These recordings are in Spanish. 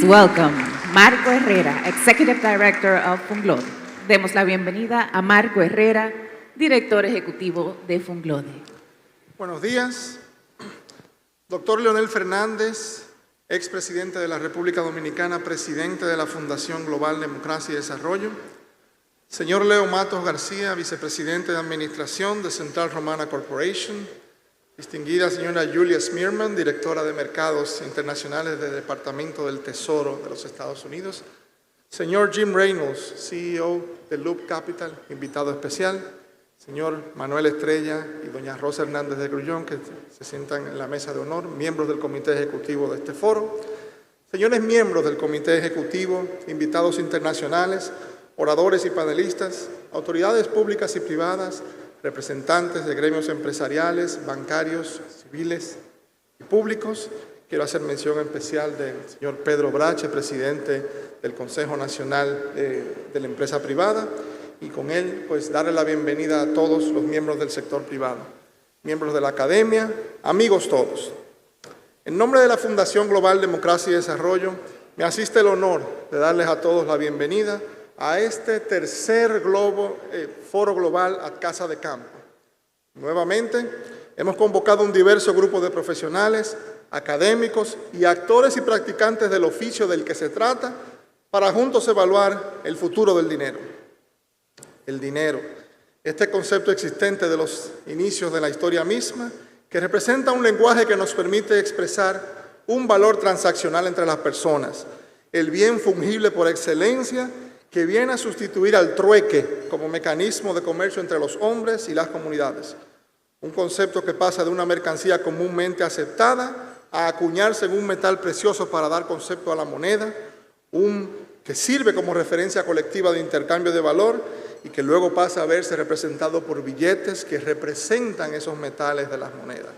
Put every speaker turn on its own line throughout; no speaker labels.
welcome Marco Herrera, Executive Director of FUNGLODE. Demos la bienvenida a Marco Herrera, Director Ejecutivo de FUNGLODE.
Buenos días. Doctor Leonel Fernández, expresidente de la República Dominicana, presidente de la Fundación Global Democracia y Desarrollo. Señor Leo Matos García, vicepresidente de Administración de Central Romana Corporation. Distinguida señora Julia Smirman, directora de Mercados Internacionales del Departamento del Tesoro de los Estados Unidos. Señor Jim Reynolds, CEO de Loop Capital, invitado especial. Señor Manuel Estrella y doña Rosa Hernández de Grullón, que se sientan en la mesa de honor, miembros del Comité Ejecutivo de este foro. Señores miembros del Comité Ejecutivo, invitados internacionales, oradores y panelistas, autoridades públicas y privadas, representantes de gremios empresariales, bancarios, civiles y públicos. Quiero hacer mención especial del señor Pedro Brache, presidente del Consejo Nacional de la Empresa Privada, y con él pues darle la bienvenida a todos los miembros del sector privado, miembros de la academia, amigos todos. En nombre de la Fundación Global Democracia y Desarrollo, me asiste el honor de darles a todos la bienvenida a este tercer foro global a Casa de Campo. Nuevamente, hemos convocado un diverso grupo de profesionales, académicos y actores y practicantes del oficio del que se trata para juntos evaluar el futuro del dinero. El dinero, este concepto existente de los inicios de la historia misma, que representa un lenguaje que nos permite expresar un valor transaccional entre las personas, el bien fungible por excelencia, que viene a sustituir al trueque como mecanismo de comercio entre los hombres y las comunidades. Un concepto que pasa de una mercancía comúnmente aceptada a acuñarse en un metal precioso para dar concepto a la moneda, que sirve como referencia colectiva de intercambio de valor y que luego pasa a verse representado por billetes que representan esos metales de las monedas.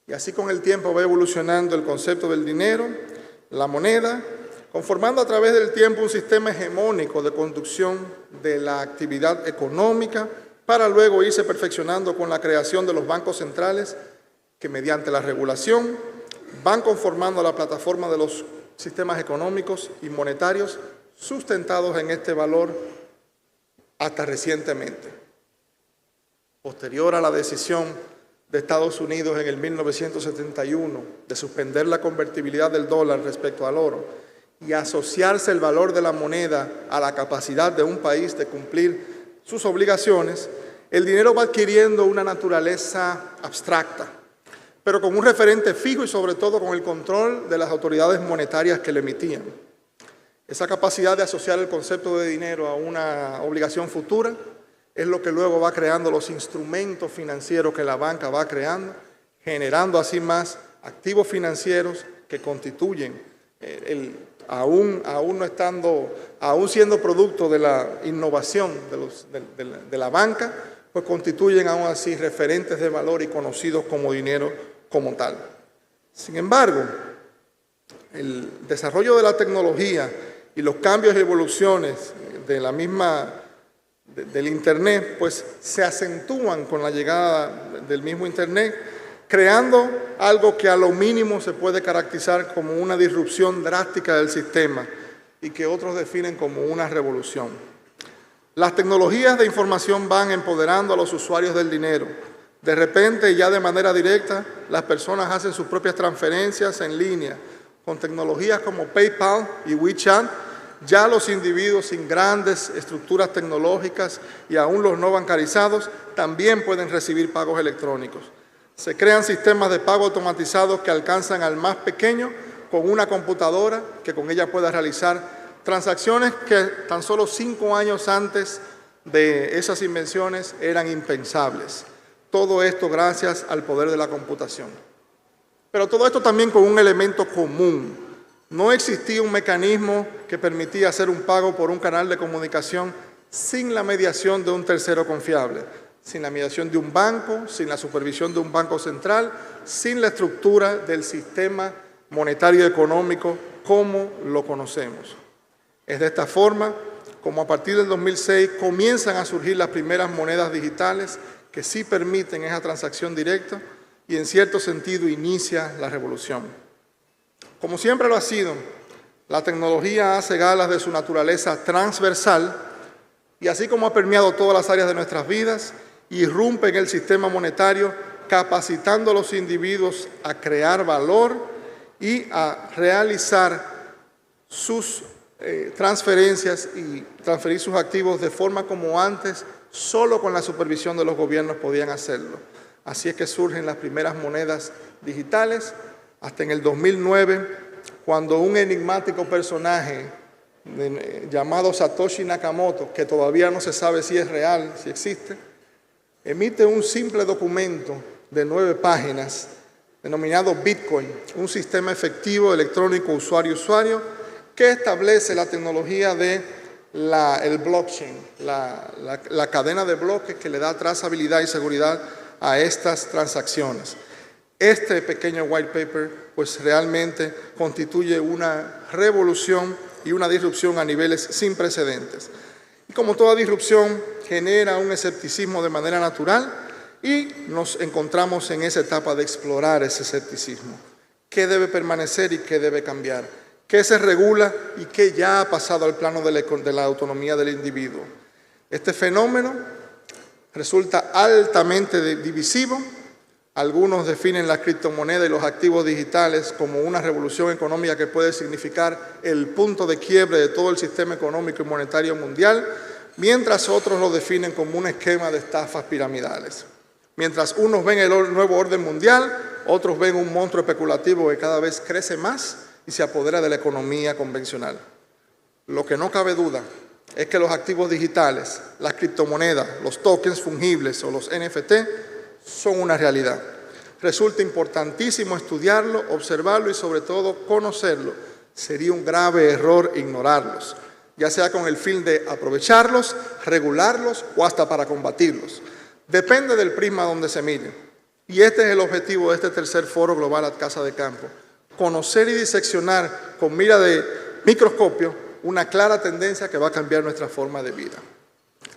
Y así con el tiempo va evolucionando el concepto del dinero, la moneda, conformando a través del tiempo un sistema hegemónico de conducción de la actividad económica para luego irse perfeccionando con la creación de los bancos centrales que mediante la regulación van conformando la plataforma de los sistemas económicos y monetarios sustentados en este valor hasta recientemente. Posterior a la decisión de Estados Unidos en el 1971 de suspender la convertibilidad del dólar respecto al oro y asociarse el valor de la moneda a la capacidad de un país de cumplir sus obligaciones, el dinero va adquiriendo una naturaleza abstracta, pero con un referente fijo y sobre todo con el control de las autoridades monetarias que lo emitían. Esa capacidad de asociar el concepto de dinero a una obligación futura es lo que luego va creando los instrumentos financieros que la banca va creando, generando así más activos financieros que constituyen, aún siendo producto de la innovación de la banca, pues constituyen aún así referentes de valor y conocidos como dinero como tal. Sin embargo, el desarrollo de la tecnología y los cambios y evoluciones del Internet, pues se acentúan con la llegada del mismo Internet, creando algo que a lo mínimo se puede caracterizar como una disrupción drástica del sistema y que otros definen como una revolución. Las tecnologías de información van empoderando a los usuarios del dinero. De repente, ya de manera directa, las personas hacen sus propias transferencias en línea. Con tecnologías como PayPal y WeChat, ya los individuos sin grandes estructuras tecnológicas y aún los no bancarizados también pueden recibir pagos electrónicos. Se crean sistemas de pago automatizados que alcanzan al más pequeño con una computadora que con ella pueda realizar transacciones que tan solo 5 años antes de esas invenciones eran impensables. Todo esto gracias al poder de la computación. Pero todo esto también con un elemento común. No existía un mecanismo que permitía hacer un pago por un canal de comunicación sin la mediación de un tercero confiable, sin la mediación de un banco, sin la supervisión de un banco central, sin la estructura del sistema monetario y económico como lo conocemos. Es de esta forma como a partir del 2006 comienzan a surgir las primeras monedas digitales que sí permiten esa transacción directa y en cierto sentido inicia la revolución. Como siempre lo ha sido, La tecnología hace gala de su naturaleza transversal y así como ha permeado todas las áreas de nuestras vidas, irrumpe en el sistema monetario, capacitando a los individuos a crear valor y a realizar sus transferencias y transferir sus activos de forma como antes, solo con la supervisión de los gobiernos podían hacerlo. Así es que surgen las primeras monedas digitales, hasta en el 2009, cuando un enigmático personaje llamado Satoshi Nakamoto, que todavía no se sabe si es real, si existe, emite un simple documento de 9 páginas denominado Bitcoin, un sistema efectivo electrónico usuario-usuario que establece la tecnología de el blockchain, la cadena de bloques que le da trazabilidad y seguridad a estas transacciones. Este pequeño white paper pues realmente constituye una revolución y una disrupción a niveles sin precedentes. Y como toda disrupción genera un escepticismo de manera natural y nos encontramos en esa etapa de explorar ese escepticismo. ¿Qué debe permanecer y qué debe cambiar? ¿Qué se regula y qué ya ha pasado al plano de la autonomía del individuo? Este fenómeno resulta altamente divisivo. Algunos definen la criptomoneda y los activos digitales como una revolución económica que puede significar el punto de quiebre de todo el sistema económico y monetario mundial, mientras otros lo definen como un esquema de estafas piramidales. Mientras unos ven el nuevo orden mundial, otros ven un monstruo especulativo que cada vez crece más y se apodera de la economía convencional. Lo que no cabe duda es que los activos digitales, las criptomonedas, los tokens fungibles o los NFT son una realidad. Resulta importantísimo estudiarlo, observarlo y sobre todo conocerlo. Sería un grave error ignorarlos, ya sea con el fin de aprovecharlos, regularlos o hasta para combatirlos. Depende del prisma donde se mire. Y este es el objetivo de este tercer foro global Casa de Campo. Conocer y diseccionar con mira de microscopio una clara tendencia que va a cambiar nuestra forma de vida.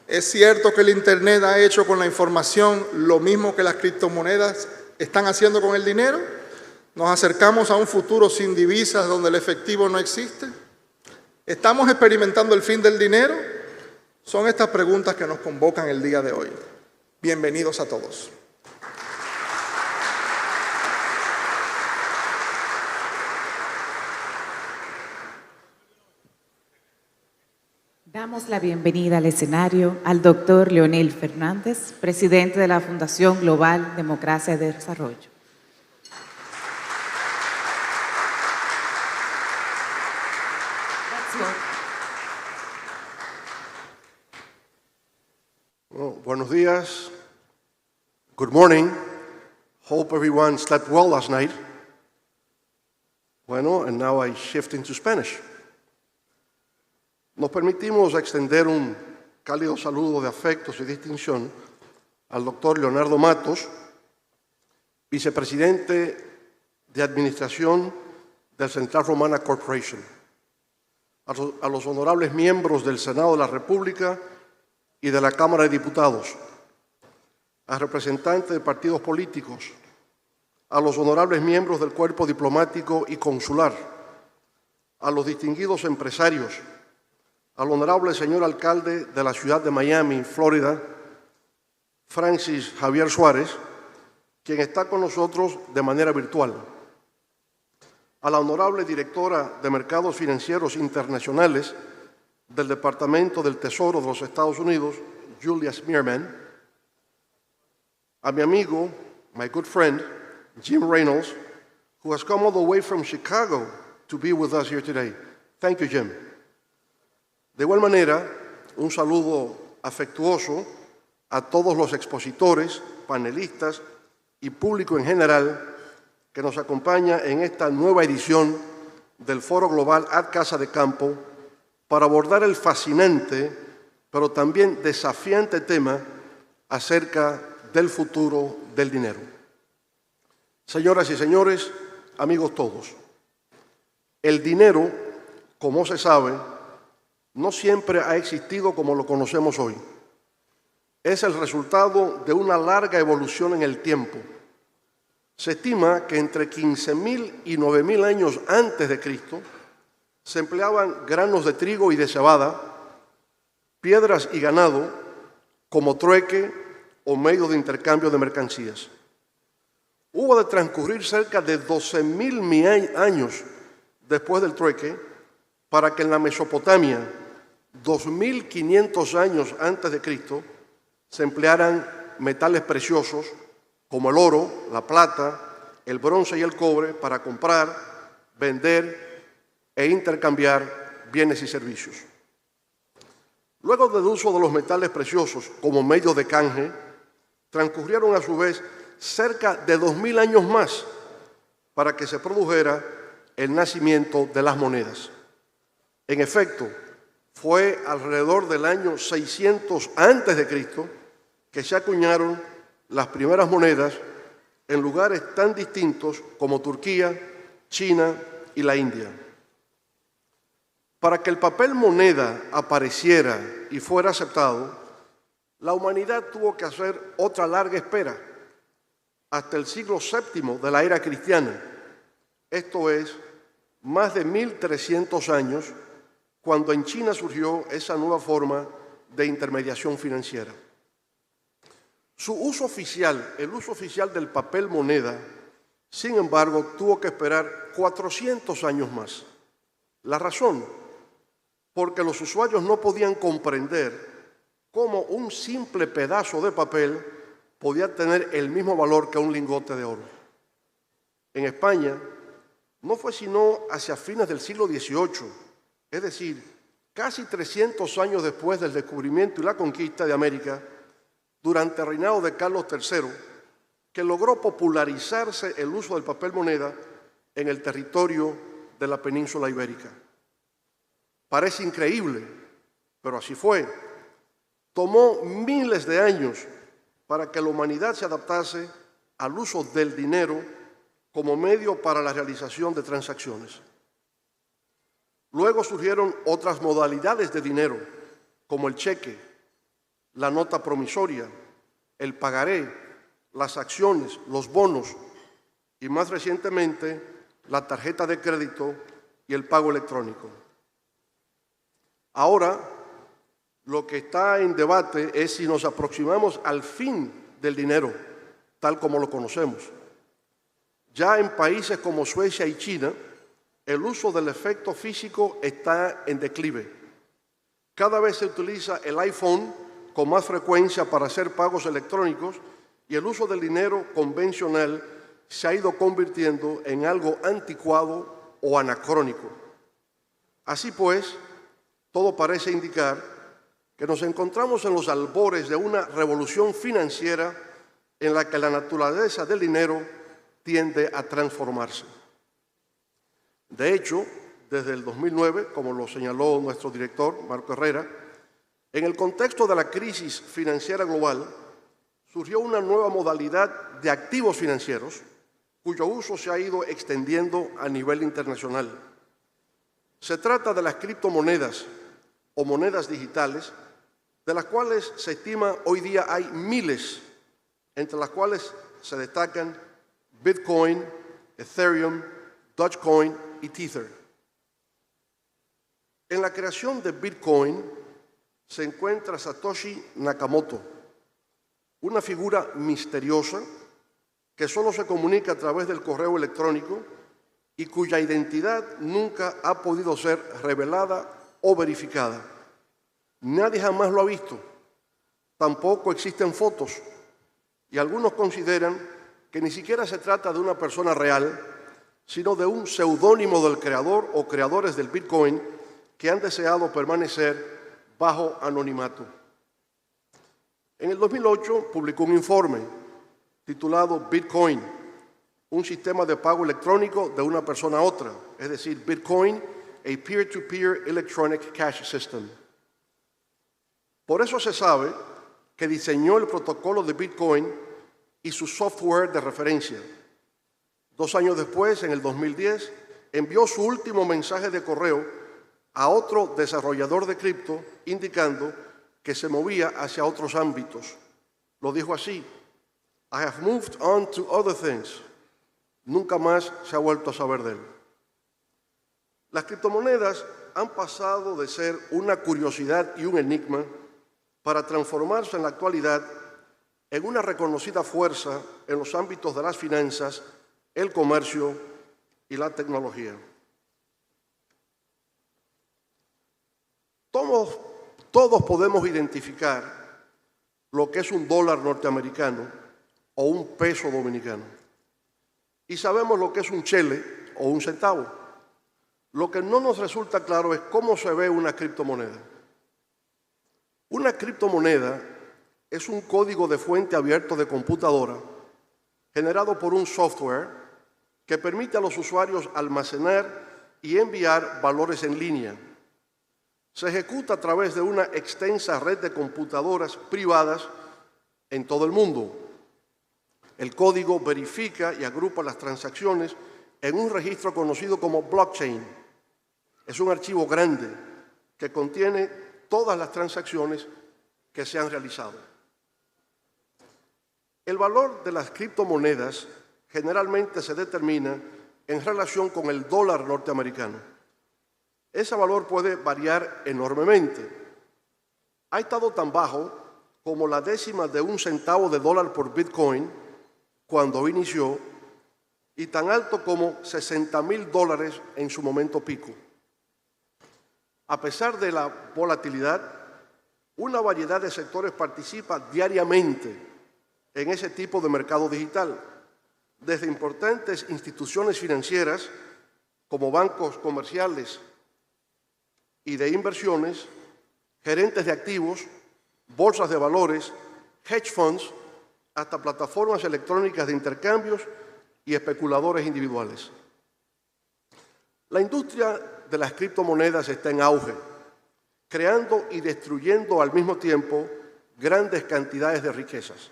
Es cierto que el Internet ha hecho con la información lo mismo que las criptomonedas están haciendo con el dinero. ¿Nos acercamos a un futuro sin divisas donde el efectivo no existe? ¿Estamos experimentando el fin del dinero? Son estas preguntas que nos convocan el día de hoy. Bienvenidos a todos.
Damos la bienvenida al escenario al doctor Leonel Fernández, presidente de la Fundación Global Democracia y Desarrollo.
Well, buenos días. Good morning. Hope everyone slept well last night. Bueno, and now I shift into Spanish. Nos permitimos extender un cálido saludo de afectos y distinción al doctor Leonardo Matos, vicepresidente de Administración del Central Romana Corporation, a los honorables miembros del Senado de la República y de la Cámara de Diputados, a representantes de partidos políticos, a los honorables miembros del cuerpo diplomático y consular, a los distinguidos empresarios, al honorable señor alcalde de la ciudad de Miami, Florida, Francis Javier Suárez, quien está con nosotros de manera virtual, a la honorable directora de Mercados Financieros Internacionales del Departamento del Tesoro de los Estados Unidos, Julia Smearman, a mi amigo, my good friend, Jim Reynolds, who has come all the way from Chicago to be with us here today. Thank you, Jim. De igual manera, un saludo afectuoso a todos los expositores, panelistas y público en general que nos acompaña en esta nueva edición del Foro Global Casa de Campo para abordar el fascinante, pero también desafiante tema acerca del futuro del dinero. Señoras y señores, amigos todos, el dinero, como se sabe, no siempre ha existido como lo conocemos hoy. Es el resultado de una larga evolución en el tiempo. Se estima que entre 15.000 y 9.000 años antes de Cristo, se empleaban granos de trigo y de cebada, piedras y ganado como trueque o medio de intercambio de mercancías. Hubo de transcurrir cerca de 12.000 años después del trueque para que en la Mesopotamia, 2.500 años antes de Cristo, se emplearan metales preciosos como el oro, la plata, el bronce y el cobre para comprar, vender e intercambiar bienes y servicios. Luego del uso de los metales preciosos como medio de canje, transcurrieron a su vez cerca de 2.000 años más para que se produjera el nacimiento de las monedas. En efecto, fue alrededor del año 600 a.C. que se acuñaron las primeras monedas en lugares tan distintos como Turquía, China y la India. Para que el papel moneda apareciera y fuera aceptado, la humanidad tuvo que hacer otra larga espera, hasta el siglo VII de la era cristiana, esto es, más de 1.300 años, cuando en China surgió esa nueva forma de intermediación financiera. Su uso oficial, el uso oficial del papel moneda, sin embargo, tuvo que esperar 400 años más. La razón, porque los usuarios no podían comprender cómo un simple pedazo de papel podía tener el mismo valor que un lingote de oro. En España, no fue sino hacia fines del siglo XVIII, es decir, casi 300 años después del descubrimiento y la conquista de América, durante el reinado de Carlos III, que logró popularizarse el uso del papel moneda en el territorio de la península ibérica. Parece increíble, pero así fue. Tomó miles de años para que la humanidad se adaptase al uso del dinero como medio para la realización de transacciones. Luego surgieron otras modalidades de dinero, como el cheque, la nota promisoria, el pagaré, las acciones, los bonos y más recientemente la tarjeta de crédito y el pago electrónico. Ahora, lo que está en debate es si nos aproximamos al fin del dinero, tal como lo conocemos. Ya en países como Suecia y China, el uso del efecto físico está en declive. Cada vez se utiliza el iPhone con más frecuencia para hacer pagos electrónicos y el uso del dinero convencional se ha ido convirtiendo en algo anticuado o anacrónico. Así pues, todo parece indicar que nos encontramos en los albores de una revolución financiera en la que la naturaleza del dinero tiende a transformarse. De hecho, desde el 2009, como lo señaló nuestro director, Marco Herrera, en el contexto de la crisis financiera global, surgió una nueva modalidad de activos financieros cuyo uso se ha ido extendiendo a nivel internacional. Se trata de las criptomonedas o monedas digitales, de las cuales se estima hoy día hay miles, entre las cuales se destacan Bitcoin, Ethereum, Dogecoin y Tether. En la creación de Bitcoin se encuentra Satoshi Nakamoto, una figura misteriosa que solo se comunica a través del correo electrónico y cuya identidad nunca ha podido ser revelada o verificada. Nadie jamás lo ha visto, tampoco existen fotos, y algunos consideran que ni siquiera se trata de una persona real, sino de un seudónimo del creador o creadores del Bitcoin que han deseado permanecer bajo anonimato. En el 2008 publicó un informe titulado Bitcoin, un sistema de pago electrónico de una persona a otra, es decir, Bitcoin, a peer-to-peer electronic cash system. Por eso se sabe que diseñó el protocolo de Bitcoin y su software de referencia. 2 años después, en el 2010, envió su último mensaje de correo a otro desarrollador de cripto indicando que se movía hacia otros ámbitos. Lo dijo así: I have moved on to other things. Nunca más se ha vuelto a saber de él. Las criptomonedas han pasado de ser una curiosidad y un enigma para transformarse en la actualidad en una reconocida fuerza en los ámbitos de las finanzas, el comercio y la tecnología. Todos podemos identificar lo que es un dólar norteamericano o un peso dominicano. Y sabemos lo que es un chele o un centavo. Lo que no nos resulta claro es cómo se ve una criptomoneda. Una criptomoneda es un código de fuente abierto de computadora generado por un software que permite a los usuarios almacenar y enviar valores en línea. Se ejecuta a través de una extensa red de computadoras privadas en todo el mundo. El código verifica y agrupa las transacciones en un registro conocido como blockchain. Es un archivo grande que contiene todas las transacciones que se han realizado. El valor de las criptomonedas generalmente se determina en relación con el dólar norteamericano. Ese valor puede variar enormemente. Ha estado tan bajo como la décima de un centavo de dólar por Bitcoin cuando inició y tan alto como $60,000 en su momento pico. A pesar de la volatilidad, una variedad de sectores participa diariamente en ese tipo de mercado digital, desde importantes instituciones financieras como bancos comerciales y de inversiones, gerentes de activos, bolsas de valores, hedge funds, hasta plataformas electrónicas de intercambios y especuladores individuales. La industria de las criptomonedas está en auge, creando y destruyendo al mismo tiempo grandes cantidades de riquezas.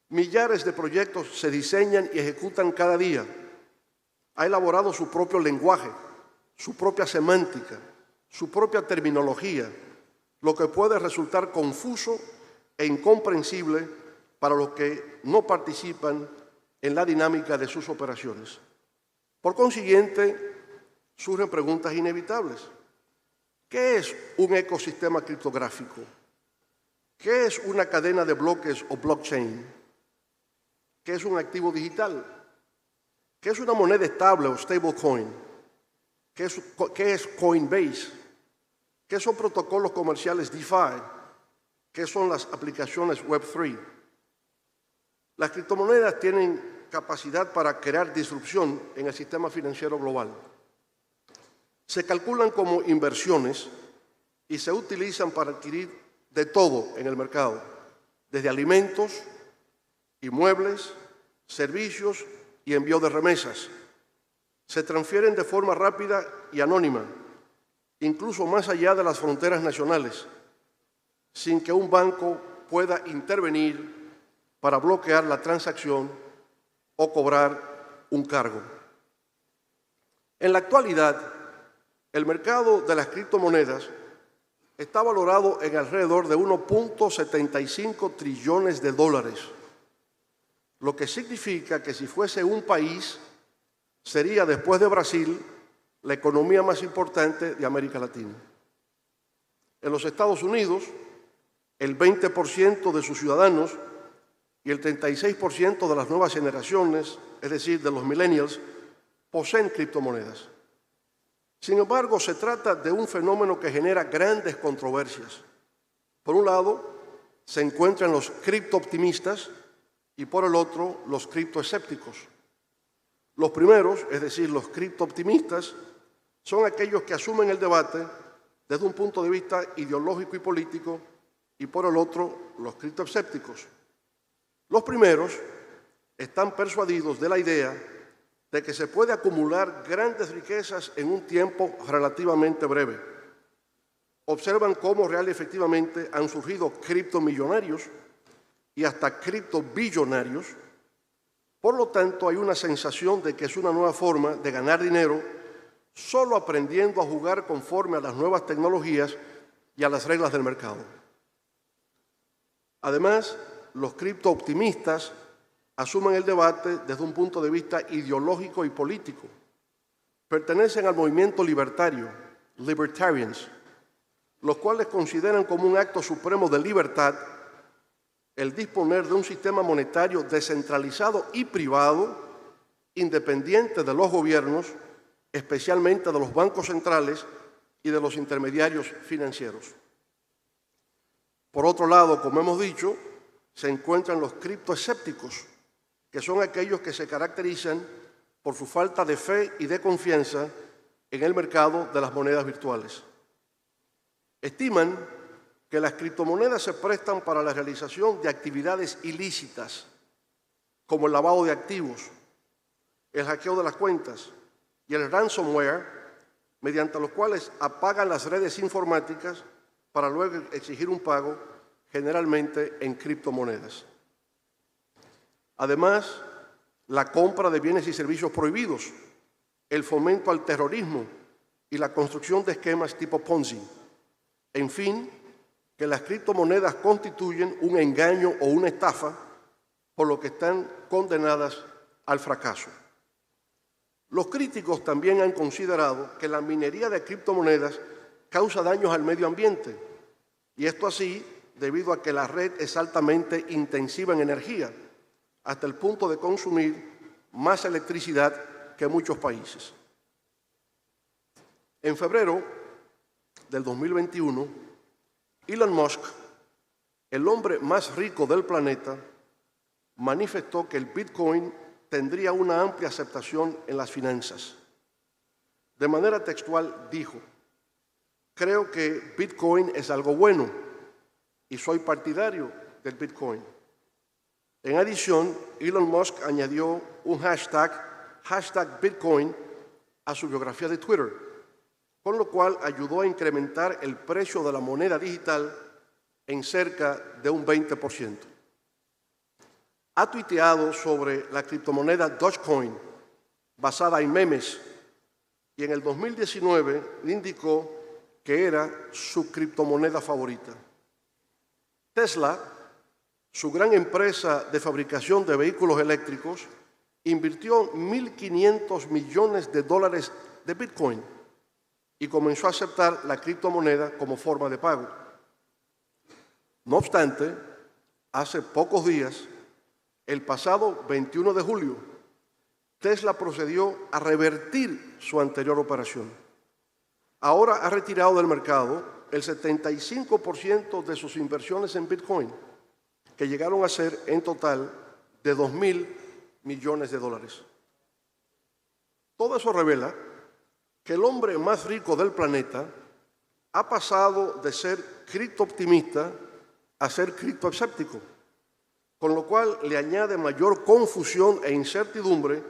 Millares de proyectos se diseñan y ejecutan cada día. Ha elaborado su propio lenguaje, su propia semántica, su propia terminología, lo que puede resultar confuso e incomprensible para los que no participan en la dinámica de sus operaciones. Por consiguiente, surgen preguntas inevitables. ¿Qué es un ecosistema criptográfico? ¿Qué es una cadena de bloques o blockchain? ¿Qué es un activo digital? ¿Qué es una moneda estable o stablecoin? ¿Qué es Coinbase? ¿Qué son protocolos comerciales DeFi? ¿Qué son las aplicaciones Web3? Las criptomonedas tienen capacidad para crear disrupción en el sistema financiero global. Se calculan como inversiones y se utilizan para adquirir de todo en el mercado, desde alimentos y muebles, servicios y envío de remesas. Se transfieren de forma rápida y anónima, incluso más allá de las fronteras nacionales, sin que un banco pueda intervenir para bloquear la transacción o cobrar un cargo. En la actualidad, el mercado de las criptomonedas está valorado en alrededor de 1.75 trillones de dólares, lo que significa que si fuese un país, sería, después de Brasil, la economía más importante de América Latina. En los Estados Unidos, el 20% de sus ciudadanos y el 36% de las nuevas generaciones, es decir, de los millennials, poseen criptomonedas. Sin embargo, se trata de un fenómeno que genera grandes controversias. Por un lado, se encuentran los criptooptimistas y por el otro, los criptoescépticos. Los primeros, es decir, los criptooptimistas, son aquellos que asumen el debate desde un punto de vista ideológico y político, y por el otro, los criptoescépticos. Los primeros están persuadidos de la idea de que se puede acumular grandes riquezas en un tiempo relativamente breve. Observan cómo real y efectivamente han surgido criptomillonarios y hasta criptobillonarios. Por lo tanto, hay una sensación de que es una nueva forma de ganar dinero solo aprendiendo a jugar conforme a las nuevas tecnologías y a las reglas del mercado. Además, los criptooptimistas asumen el debate desde un punto de vista ideológico y político. pertenecen al movimiento libertario, libertarians, los cuales consideran como un acto supremo de libertad el disponer de un sistema monetario descentralizado y privado, independiente de los gobiernos, especialmente de los bancos centrales y de los intermediarios financieros. Por otro lado, como hemos dicho, se encuentran los criptoescépticos, que son aquellos que se caracterizan por su falta de fe y de confianza en el mercado de las monedas virtuales. Estiman que las criptomonedas se prestan para la realización de actividades ilícitas, como el lavado de activos, el hackeo de las cuentas y el ransomware, mediante los cuales apagan las redes informáticas para luego exigir un pago, generalmente en criptomonedas. Además, la compra de bienes y servicios prohibidos, el fomento al terrorismo y la construcción de esquemas tipo Ponzi. En fin, que las criptomonedas constituyen un engaño o una estafa, por lo que están condenadas al fracaso. Los críticos también han considerado que la minería de criptomonedas causa daños al medio ambiente, y esto así debido a que la red es altamente intensiva en energía, hasta el punto de consumir más electricidad que muchos países. En febrero del 2021, Elon Musk, el hombre más rico del planeta, manifestó que el Bitcoin tendría una amplia aceptación en las finanzas. De manera textual dijo: "Creo que Bitcoin es algo bueno y soy partidario del Bitcoin". En adición, Elon Musk añadió un hashtag Bitcoin, a su biografía de Twitter, con lo cual ayudó a incrementar el precio de la moneda digital en cerca de un 20%. Ha tuiteado sobre la criptomoneda Dogecoin, basada en memes, y en el 2019 indicó que era su criptomoneda favorita. Tesla, su gran empresa de fabricación de vehículos eléctricos, invirtió $1.500 millones de Bitcoin y comenzó a aceptar la criptomoneda como forma de pago. No obstante, hace pocos días, el pasado 21 de julio, Tesla procedió a revertir su anterior operación. Ahora ha retirado del mercado el 75% de sus inversiones en Bitcoin, que llegaron a ser en total de $2.000 millones. Todo eso revela que el hombre más rico del planeta ha pasado de ser criptooptimista a ser criptoescéptico, con lo cual le añade mayor confusión e incertidumbre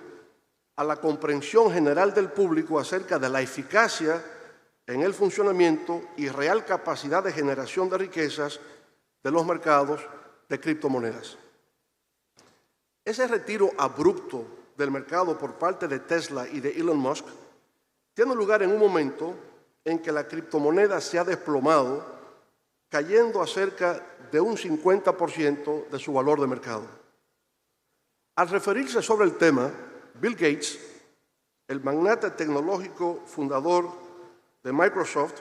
a la comprensión general del público acerca de la eficacia en el funcionamiento y real capacidad de generación de riquezas de los mercados de criptomonedas. Ese retiro abrupto del mercado por parte de Tesla y de Elon Musk tiene lugar en un momento en que la criptomoneda se ha desplomado, cayendo a cerca de un 50% de su valor de mercado. Al referirse sobre el tema, Bill Gates, el magnate tecnológico fundador de Microsoft,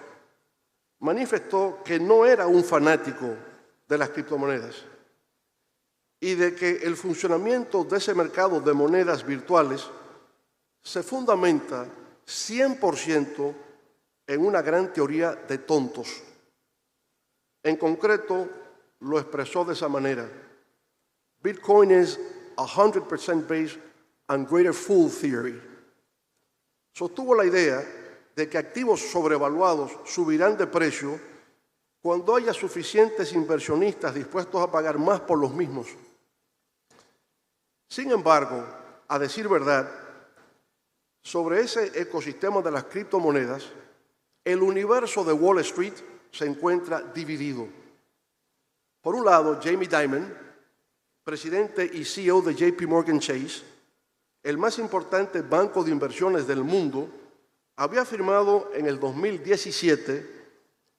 manifestó que no era un fanático de las criptomonedas y de que el funcionamiento de ese mercado de monedas virtuales se fundamenta 100% en una gran teoría de tontos. En concreto, lo expresó de esa manera: Bitcoin is 100% based on greater fool theory. Sostuvo la idea de que activos sobrevaluados subirán de precio cuando haya suficientes inversionistas dispuestos a pagar más por los mismos. Sin embargo, a decir verdad, sobre ese ecosistema de las criptomonedas, el universo de Wall Street se encuentra dividido. Por un lado, Jamie Dimon, presidente y CEO de JP Morgan Chase, el más importante banco de inversiones del mundo, había afirmado en el 2017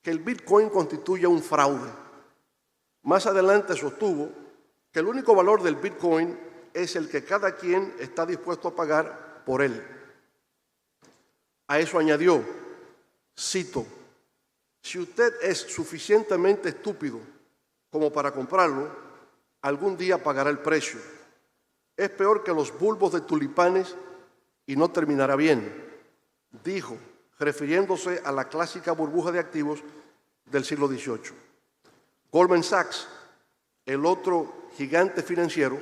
que el Bitcoin constituye un fraude. Más adelante sostuvo que el único valor del Bitcoin es el que cada quien está dispuesto a pagar por él. A eso añadió, cito, si usted es suficientemente estúpido como para comprarlo, algún día pagará el precio. Es peor que los bulbos de tulipanes y no terminará bien, dijo, refiriéndose a la clásica burbuja de activos del siglo XVIII. Goldman Sachs, el otro gigante financiero,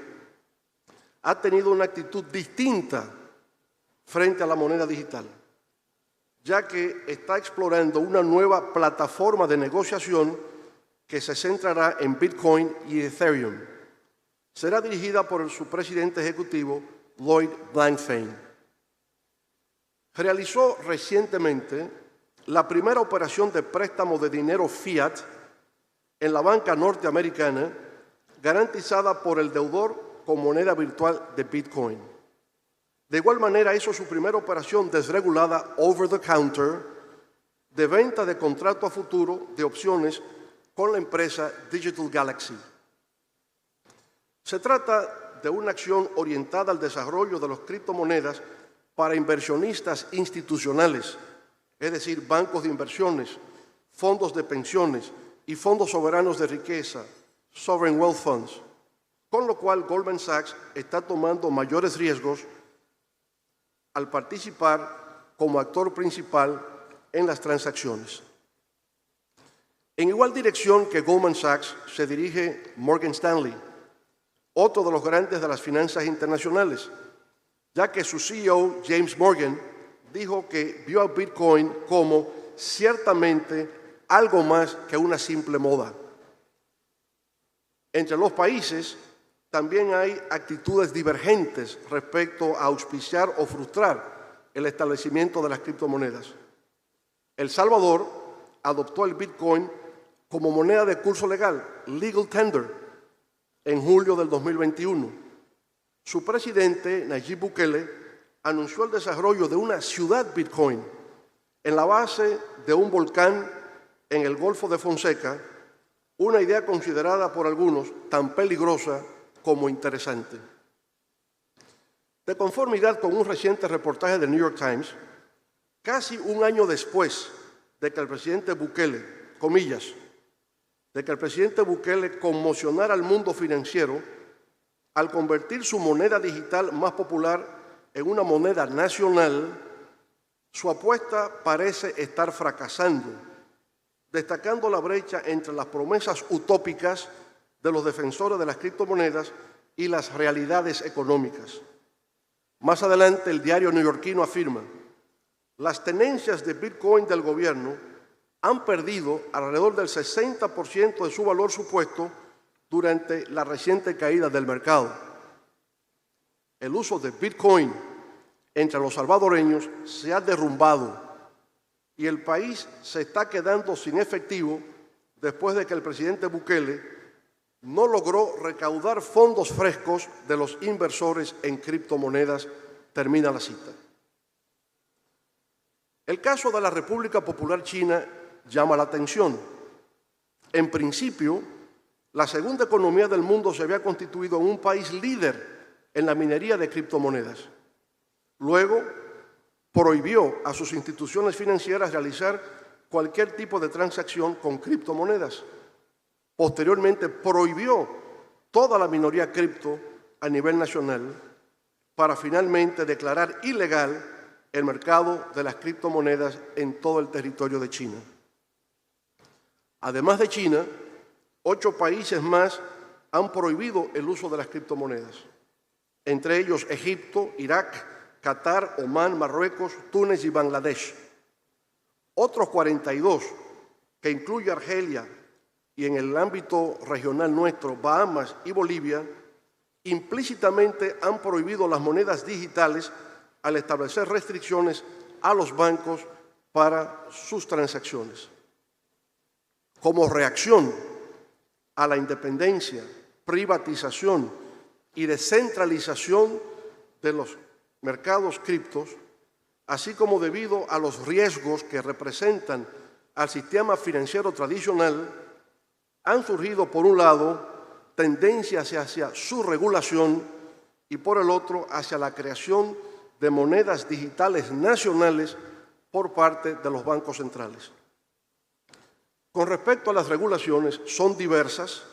ha tenido una actitud distinta frente a la moneda digital, ya que está explorando una nueva plataforma de negociación que se centrará en Bitcoin y Ethereum. Será dirigida por su presidente ejecutivo, Lloyd Blankfein. Realizó recientemente la primera operación de préstamo de dinero fiat en la banca norteamericana, garantizada por el deudor con moneda virtual de Bitcoin. De igual manera, hizo su primera operación desregulada over the counter de venta de contrato a futuro de opciones con la empresa Digital Galaxy. Se trata de una acción orientada al desarrollo de las criptomonedas para inversionistas institucionales, es decir, bancos de inversiones, fondos de pensiones y fondos soberanos de riqueza, sovereign wealth funds, con lo cual Goldman Sachs está tomando mayores riesgos al participar como actor principal en las transacciones. En igual dirección que Goldman Sachs se dirige Morgan Stanley, otro de los grandes de las finanzas internacionales, ya que su CEO, James Morgan, dijo que vio a Bitcoin como ciertamente algo más que una simple moda. Entre los países también hay actitudes divergentes respecto a auspiciar o frustrar el establecimiento de las criptomonedas. El Salvador adoptó el Bitcoin como moneda de curso legal, legal tender, en julio del 2021. Su presidente, Nayib Bukele, anunció el desarrollo de una ciudad Bitcoin en la base de un volcán en el Golfo de Fonseca, una idea considerada por algunos tan peligrosa como interesante. De conformidad con un reciente reportaje del New York Times, casi un año después de que el presidente Bukele, comillas, de que el presidente Bukele conmocionara al mundo financiero al convertir su moneda digital más popular en una moneda nacional, su apuesta parece estar fracasando, destacando la brecha entre las promesas utópicas de los defensores de las criptomonedas y las realidades económicas. Más adelante, el diario neoyorquino afirma, las tenencias de Bitcoin del gobierno han perdido alrededor del 60% de su valor supuesto durante la reciente caída del mercado. El uso de Bitcoin entre los salvadoreños se ha derrumbado y el país se está quedando sin efectivo después de que el presidente Bukele no logró recaudar fondos frescos de los inversores en criptomonedas, termina la cita. El caso de la República Popular China llama la atención. En principio, la segunda economía del mundo se había constituido en un país líder en la minería de criptomonedas. Luego, prohibió a sus instituciones financieras realizar cualquier tipo de transacción con criptomonedas. Posteriormente, prohibió toda la minoría cripto a nivel nacional para finalmente declarar ilegal el mercado de las criptomonedas en todo el territorio de China. Además de China, 8 países más han prohibido el uso de las criptomonedas, entre ellos Egipto, Irak, Qatar, Omán, Marruecos, Túnez y Bangladesh. Otros 42, que incluye Argelia y en el ámbito regional nuestro, Bahamas y Bolivia, implícitamente han prohibido las monedas digitales al establecer restricciones a los bancos para sus transacciones. Como reacción a la independencia, privatización y descentralización de los mercados criptos, así como debido a los riesgos que representan al sistema financiero tradicional, han surgido, por un lado, tendencias hacia su regulación y, por el otro, hacia la creación de monedas digitales nacionales por parte de los bancos centrales. Con respecto a las regulaciones, son diversas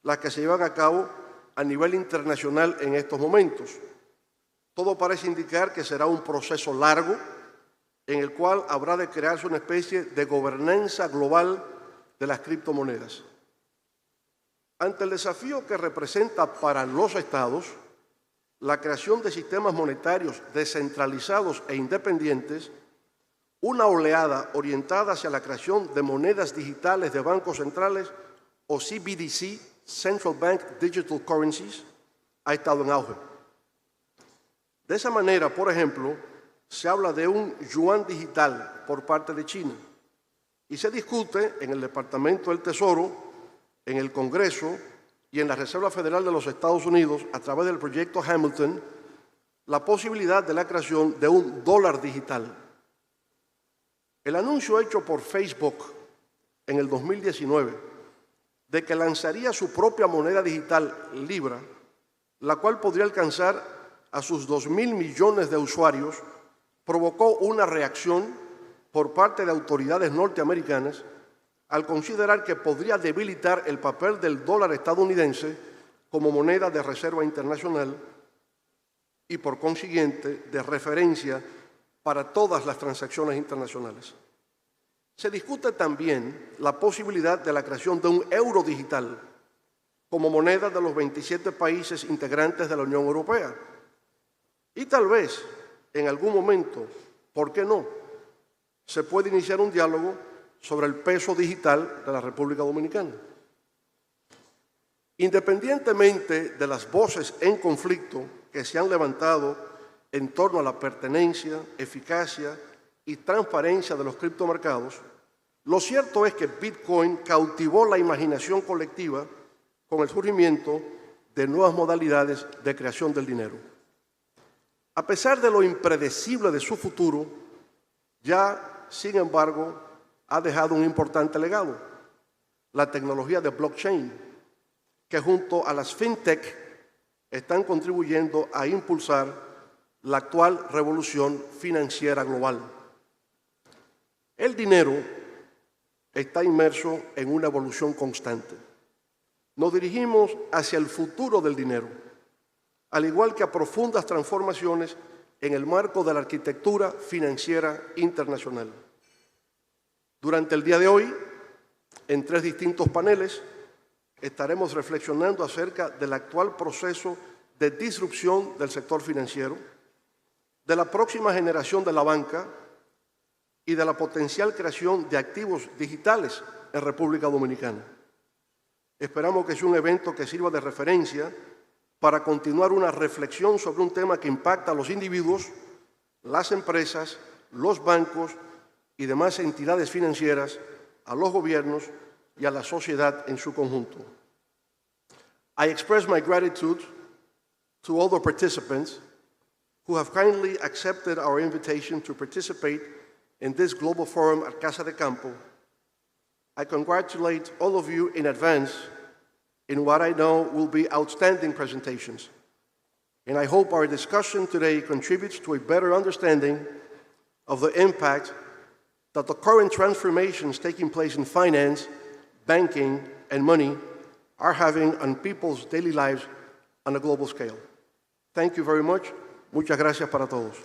las que se llevan a cabo a nivel internacional en estos momentos. Todo parece indicar que será un proceso largo en el cual habrá de crearse una especie de gobernanza global de las criptomonedas. Ante el desafío que representa para los estados la creación de sistemas monetarios descentralizados e independientes, una oleada orientada hacia la creación de monedas digitales de bancos centrales o CBDC, Central Bank Digital Currencies, ha estado en auge. De esa manera, por ejemplo, se habla de un yuan digital por parte de China y se discute en el Departamento del Tesoro, en el Congreso y en la Reserva Federal de los Estados Unidos, a través del proyecto Hamilton, la posibilidad de la creación de un dólar digital. El anuncio hecho por Facebook en el 2019 de que lanzaría su propia moneda digital Libra, la cual podría alcanzar a sus 2.000 millones de usuarios, provocó una reacción por parte de autoridades norteamericanas al considerar que podría debilitar el papel del dólar estadounidense como moneda de reserva internacional y, por consiguiente, de referencia para todas las transacciones internacionales. Se discute también la posibilidad de la creación de un euro digital como moneda de los 27 países integrantes de la Unión Europea. Y tal vez, en algún momento, ¿por qué no?, se puede iniciar un diálogo sobre el peso digital de la República Dominicana. Independientemente de las voces en conflicto que se han levantado en torno a la pertenencia, eficacia y transparencia de los criptomercados, lo cierto es que Bitcoin cautivó la imaginación colectiva con el surgimiento de nuevas modalidades de creación del dinero. A pesar de lo impredecible de su futuro, ya, sin embargo, ha dejado un importante legado: la tecnología de blockchain, que junto a las fintech están contribuyendo a impulsar la actual revolución financiera global. El dinero está inmerso en una evolución constante. Nos dirigimos hacia el futuro del dinero, al igual que a profundas transformaciones en el marco de la arquitectura financiera internacional. Durante el día de hoy, en 3 distintos paneles, estaremos reflexionando acerca del actual proceso de disrupción del sector financiero, de la próxima generación de la banca y de la potencial creación de activos digitales en República Dominicana. Esperamos que sea un evento que sirva de referencia para continuar una reflexión sobre un tema que impacta a los individuos, las empresas, los bancos y demás entidades financieras, a los gobiernos y a la sociedad en su conjunto. I express my gratitude to all the participants who have kindly accepted our invitation to participate in this global forum at Casa de Campo. I congratulate all of you in advance in what I know will be outstanding presentations. And I hope our discussion today contributes to a better understanding of the impact that the current transformations taking place in finance, banking, and money are having on people's daily lives on a global scale. Thank you very much. Muchas gracias para todos.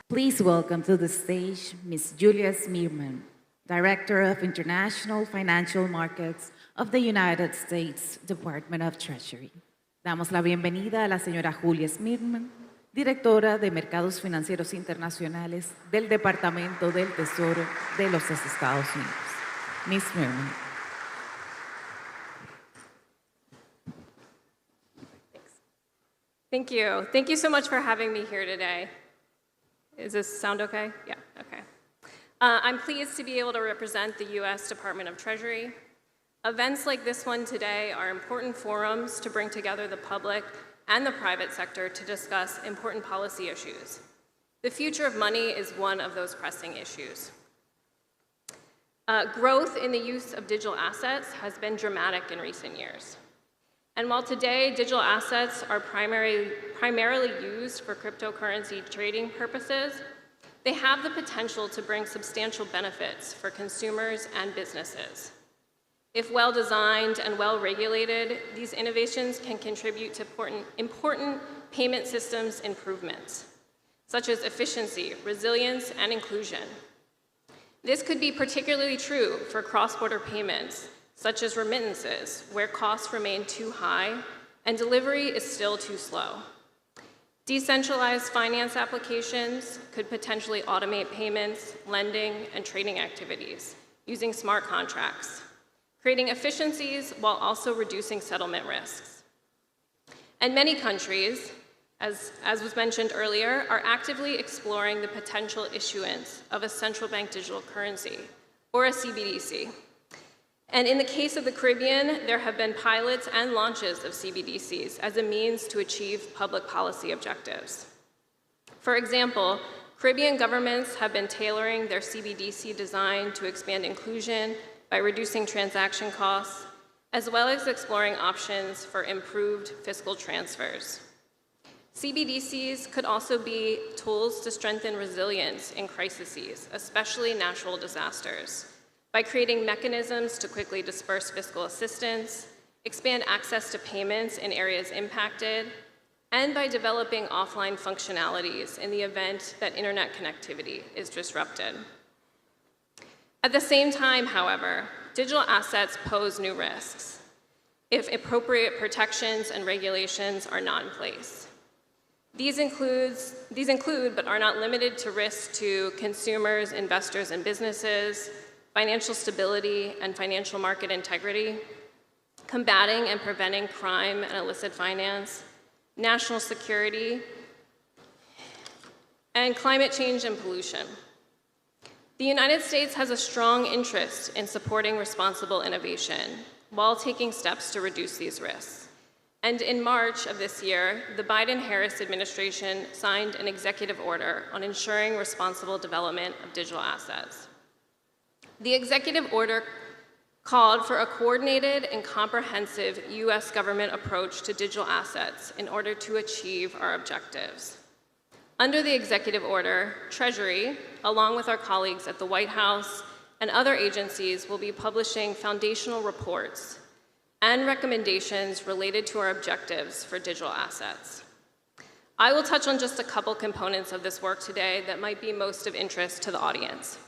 Please welcome to the stage Ms. Julia Smirman, Director of International Financial Markets of the United States Department of Treasury. Damos la bienvenida a la señora Julia Smirman, Directora de Mercados Financieros Internacionales del Departamento del Tesoro de los Estados Unidos. Ms. Smirman.
Thank you. Thank you so much for having me here today. Does this sound okay? Yeah, okay. I'm pleased to be able to represent the U.S. Department of Treasury. Events like this one today are important forums to bring together the public and the private sector to discuss important policy issues. The future of money is one of those pressing issues. Growth in the use of digital assets has been dramatic in recent years. And while today digital assets are primarily used for cryptocurrency trading purposes, they have the potential to bring substantial benefits for consumers and businesses. If well-designed and well-regulated, these innovations can contribute to important payment systems improvements, such as efficiency, resilience, and inclusion. This could be particularly true for cross-border payments, such as remittances, where costs remain too high and delivery is still too slow. Decentralized finance applications could potentially automate payments, lending, and trading activities using smart contracts, creating efficiencies while also reducing settlement risks. And many countries, as was mentioned earlier, are actively exploring the potential issuance of a central bank digital currency, or a CBDC. And in the case of the Caribbean, there have been pilots and launches of CBDCs as a means to achieve public policy objectives. For example, Caribbean governments have been tailoring their CBDC design to expand inclusion by reducing transaction costs, as well as exploring options for improved fiscal transfers. CBDCs could also be tools to strengthen resilience in crises, especially natural disasters, by creating mechanisms to quickly disperse fiscal assistance, expand access to payments in areas impacted, and by developing offline functionalities in the event that internet connectivity is disrupted. At the same time, however, digital assets pose new risks if appropriate protections and regulations are not in place. These include, but are not limited to, risks to consumers, investors, and businesses, financial stability and financial market integrity, combating and preventing crime and illicit finance, national security, and climate change and pollution. The United States has a strong interest in supporting responsible innovation while taking steps to reduce these risks. And in March of this year, the Biden-Harris administration signed an executive order on ensuring responsible development of digital assets. The executive order called for a coordinated and comprehensive U.S. government approach to digital assets in order to achieve our objectives. Under the executive order, Treasury, along with our colleagues at the White House and other agencies, will be publishing foundational reports and recommendations related to our objectives for digital assets. I will touch on just a couple components of this work today that might be most of interest to the audience.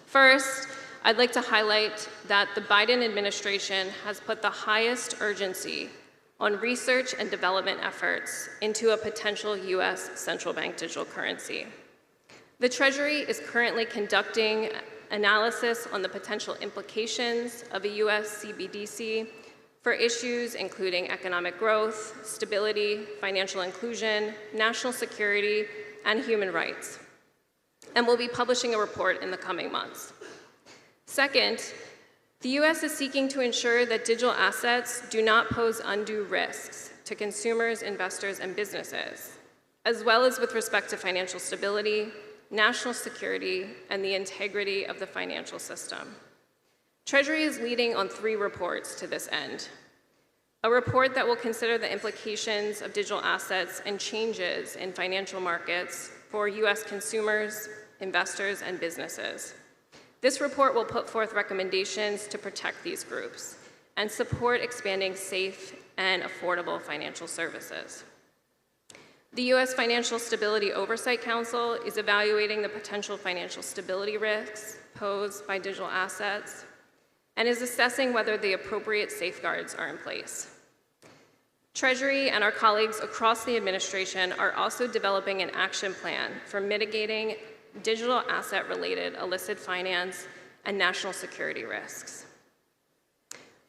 First, I'd like to highlight that the Biden administration has put the highest urgency on research and development efforts into a potential U.S. central bank digital currency. The Treasury is currently conducting analysis on the potential implications of a U.S. CBDC for issues including economic growth, stability, financial inclusion, national security, and human rights, and will be publishing a report in the coming months. Second, the U.S. is seeking to ensure that digital assets do not pose undue risks to consumers, investors, and businesses, as well as with respect to financial stability, national security, and the integrity of the financial system. Treasury is leading on 3 reports to this end. A report that will consider the implications of digital assets and changes in financial markets for U.S. consumers, investors, and businesses. This report will put forth recommendations to protect these groups and support expanding safe and affordable financial services. The U.S. Financial Stability Oversight Council is evaluating the potential financial stability risks posed by digital assets and is assessing whether the appropriate safeguards are in place. Treasury and our colleagues across the administration are also developing an action plan for mitigating digital asset-related illicit finance and national security risks.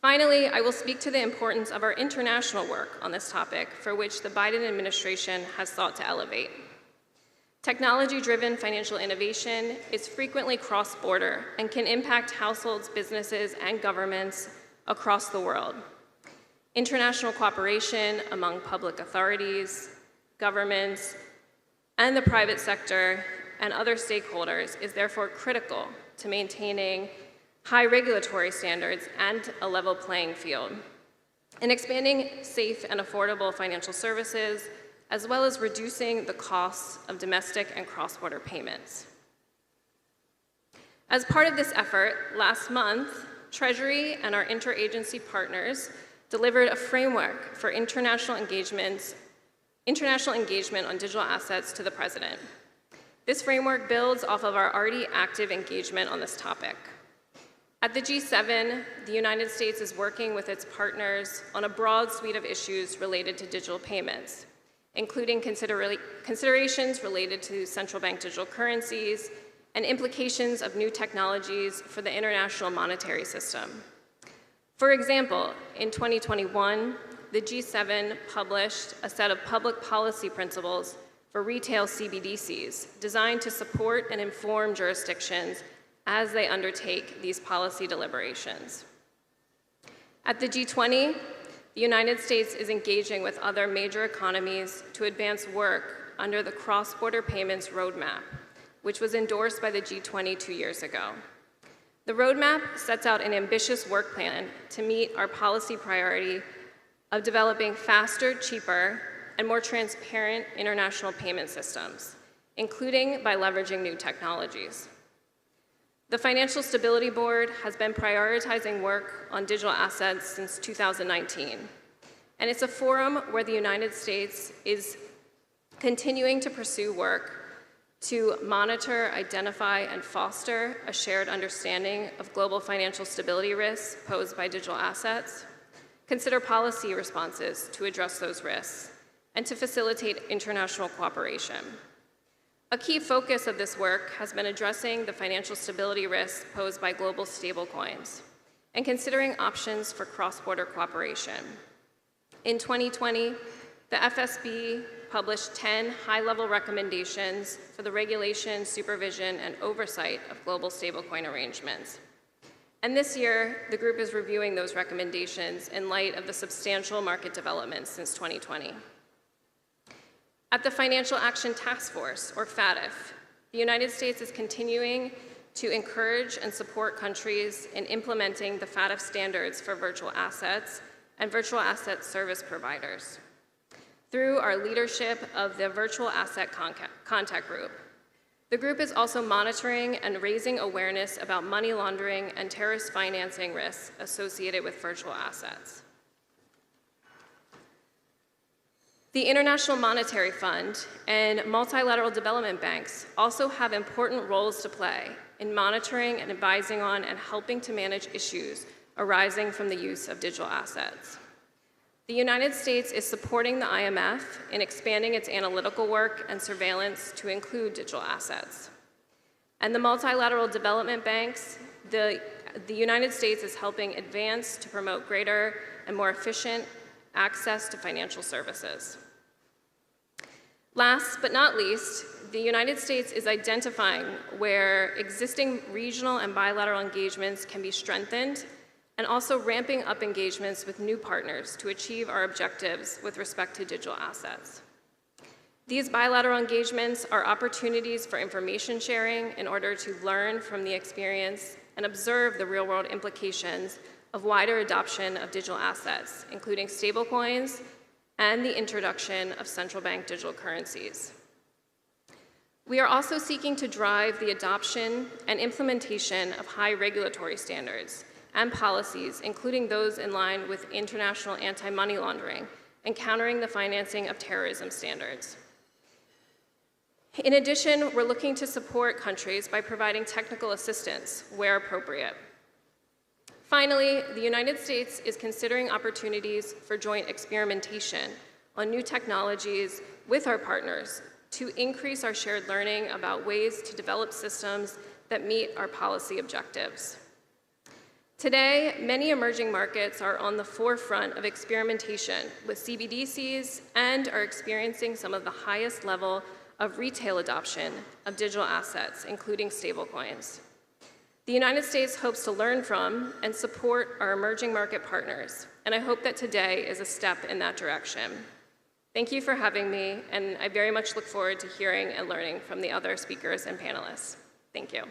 Finally, I will speak to the importance of our international work on this topic, for which the Biden administration has sought to elevate. Technology-driven financial innovation is frequently cross-border and can impact households, businesses, and governments across the world. International cooperation among public authorities, governments, and the private sector and other stakeholders is therefore critical to maintaining high regulatory standards, and a level playing field, and expanding safe and affordable financial services, as well as reducing the costs of domestic and cross-border payments. As part of this effort, last month, Treasury and our interagency partners delivered a framework for international engagement on digital assets to the President. This framework builds off of our already active engagement on this topic. At the G7, the United States is working with its partners on a broad suite of issues related to digital payments, including considerations related to central bank digital currencies and implications of new technologies for the international monetary system. For example, in 2021, the G7 published a set of public policy principles for retail CBDCs designed to support and inform jurisdictions as they undertake these policy deliberations. At the G20, the United States is engaging with other major economies to advance work under the Cross-Border Payments Roadmap, which was endorsed by the G20 2 years ago. The roadmap sets out an ambitious work plan to meet our policy priority of developing faster, cheaper, and more transparent international payment systems, including by leveraging new technologies. The Financial Stability Board has been prioritizing work on digital assets since 2019, and it's a forum where the United States is continuing to pursue work to monitor, identify, and foster a shared understanding of global financial stability risks posed by digital assets, consider policy responses to address those risks, and to facilitate international cooperation. A key focus of this work has been addressing the financial stability risks posed by global stablecoins and considering options for cross-border cooperation. In 2020, the FSB published 10 high-level recommendations for the regulation, supervision, and oversight of global stablecoin arrangements. And this year, the group is reviewing those recommendations in light of the substantial market developments since 2020. At the Financial Action Task Force, or FATF, the United States is continuing to encourage and support countries in implementing the FATF standards for virtual assets and virtual asset service providers through our leadership of the Virtual Asset Contact Group. The group is also monitoring and raising awareness about money laundering and terrorist financing risks associated with virtual assets. The International Monetary Fund and multilateral development banks also have important roles to play in monitoring and advising on and helping to manage issues arising from the use of digital assets. The United States is supporting the IMF in expanding its analytical work and surveillance to include digital assets. And the multilateral development banks, the United States is helping advance to promote greater and more efficient access to financial services. Last but not least, the United States is identifying where existing regional and bilateral engagements can be strengthened and also ramping up engagements with new partners to achieve our objectives with respect to digital assets. These bilateral engagements are opportunities for information sharing in order to learn from the experience and observe the real-world implications of wider adoption of digital assets, including stablecoins and the introduction of central bank digital currencies. We are also seeking to drive the adoption and implementation of high regulatory standards and policies, including those in line with international anti-money laundering and countering the financing of terrorism standards. In addition, we're looking to support countries by providing technical assistance where appropriate. Finally, the United States is considering opportunities for joint experimentation on new technologies with our partners to increase our shared learning about ways to develop systems that meet our policy objectives. Today, many emerging markets are on the forefront of experimentation with CBDCs and are experiencing some of the highest level of retail adoption of digital assets, including stablecoins. The United States hopes to learn from and support our emerging market partners, and I hope that today is a step in that direction. Thank you for having me, and I very much look forward to hearing and learning from the other speakers and panelists. Thank you.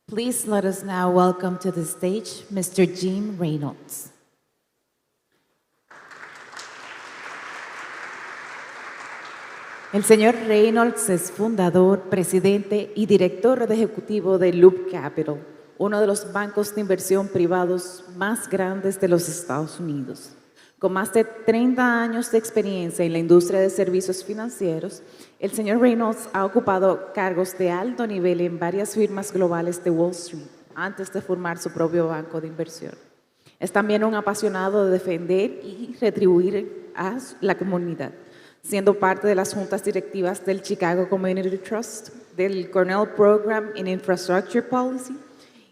Please let us now welcome to the stage Mr. Jim Reynolds. El señor Reynolds es fundador, presidente y director ejecutivo de Loop Capital, uno de los bancos de inversión privados más grandes de los Estados Unidos. Con más de 30 años de experiencia en la industria de servicios financieros, el señor Reynolds ha ocupado cargos de alto nivel en varias firmas globales de Wall Street antes de formar su propio banco de inversión. Es también un apasionado de defender y retribuir a la comunidad, siendo parte de las juntas directivas del Chicago Community Trust, del Cornell Program in Infrastructure Policy,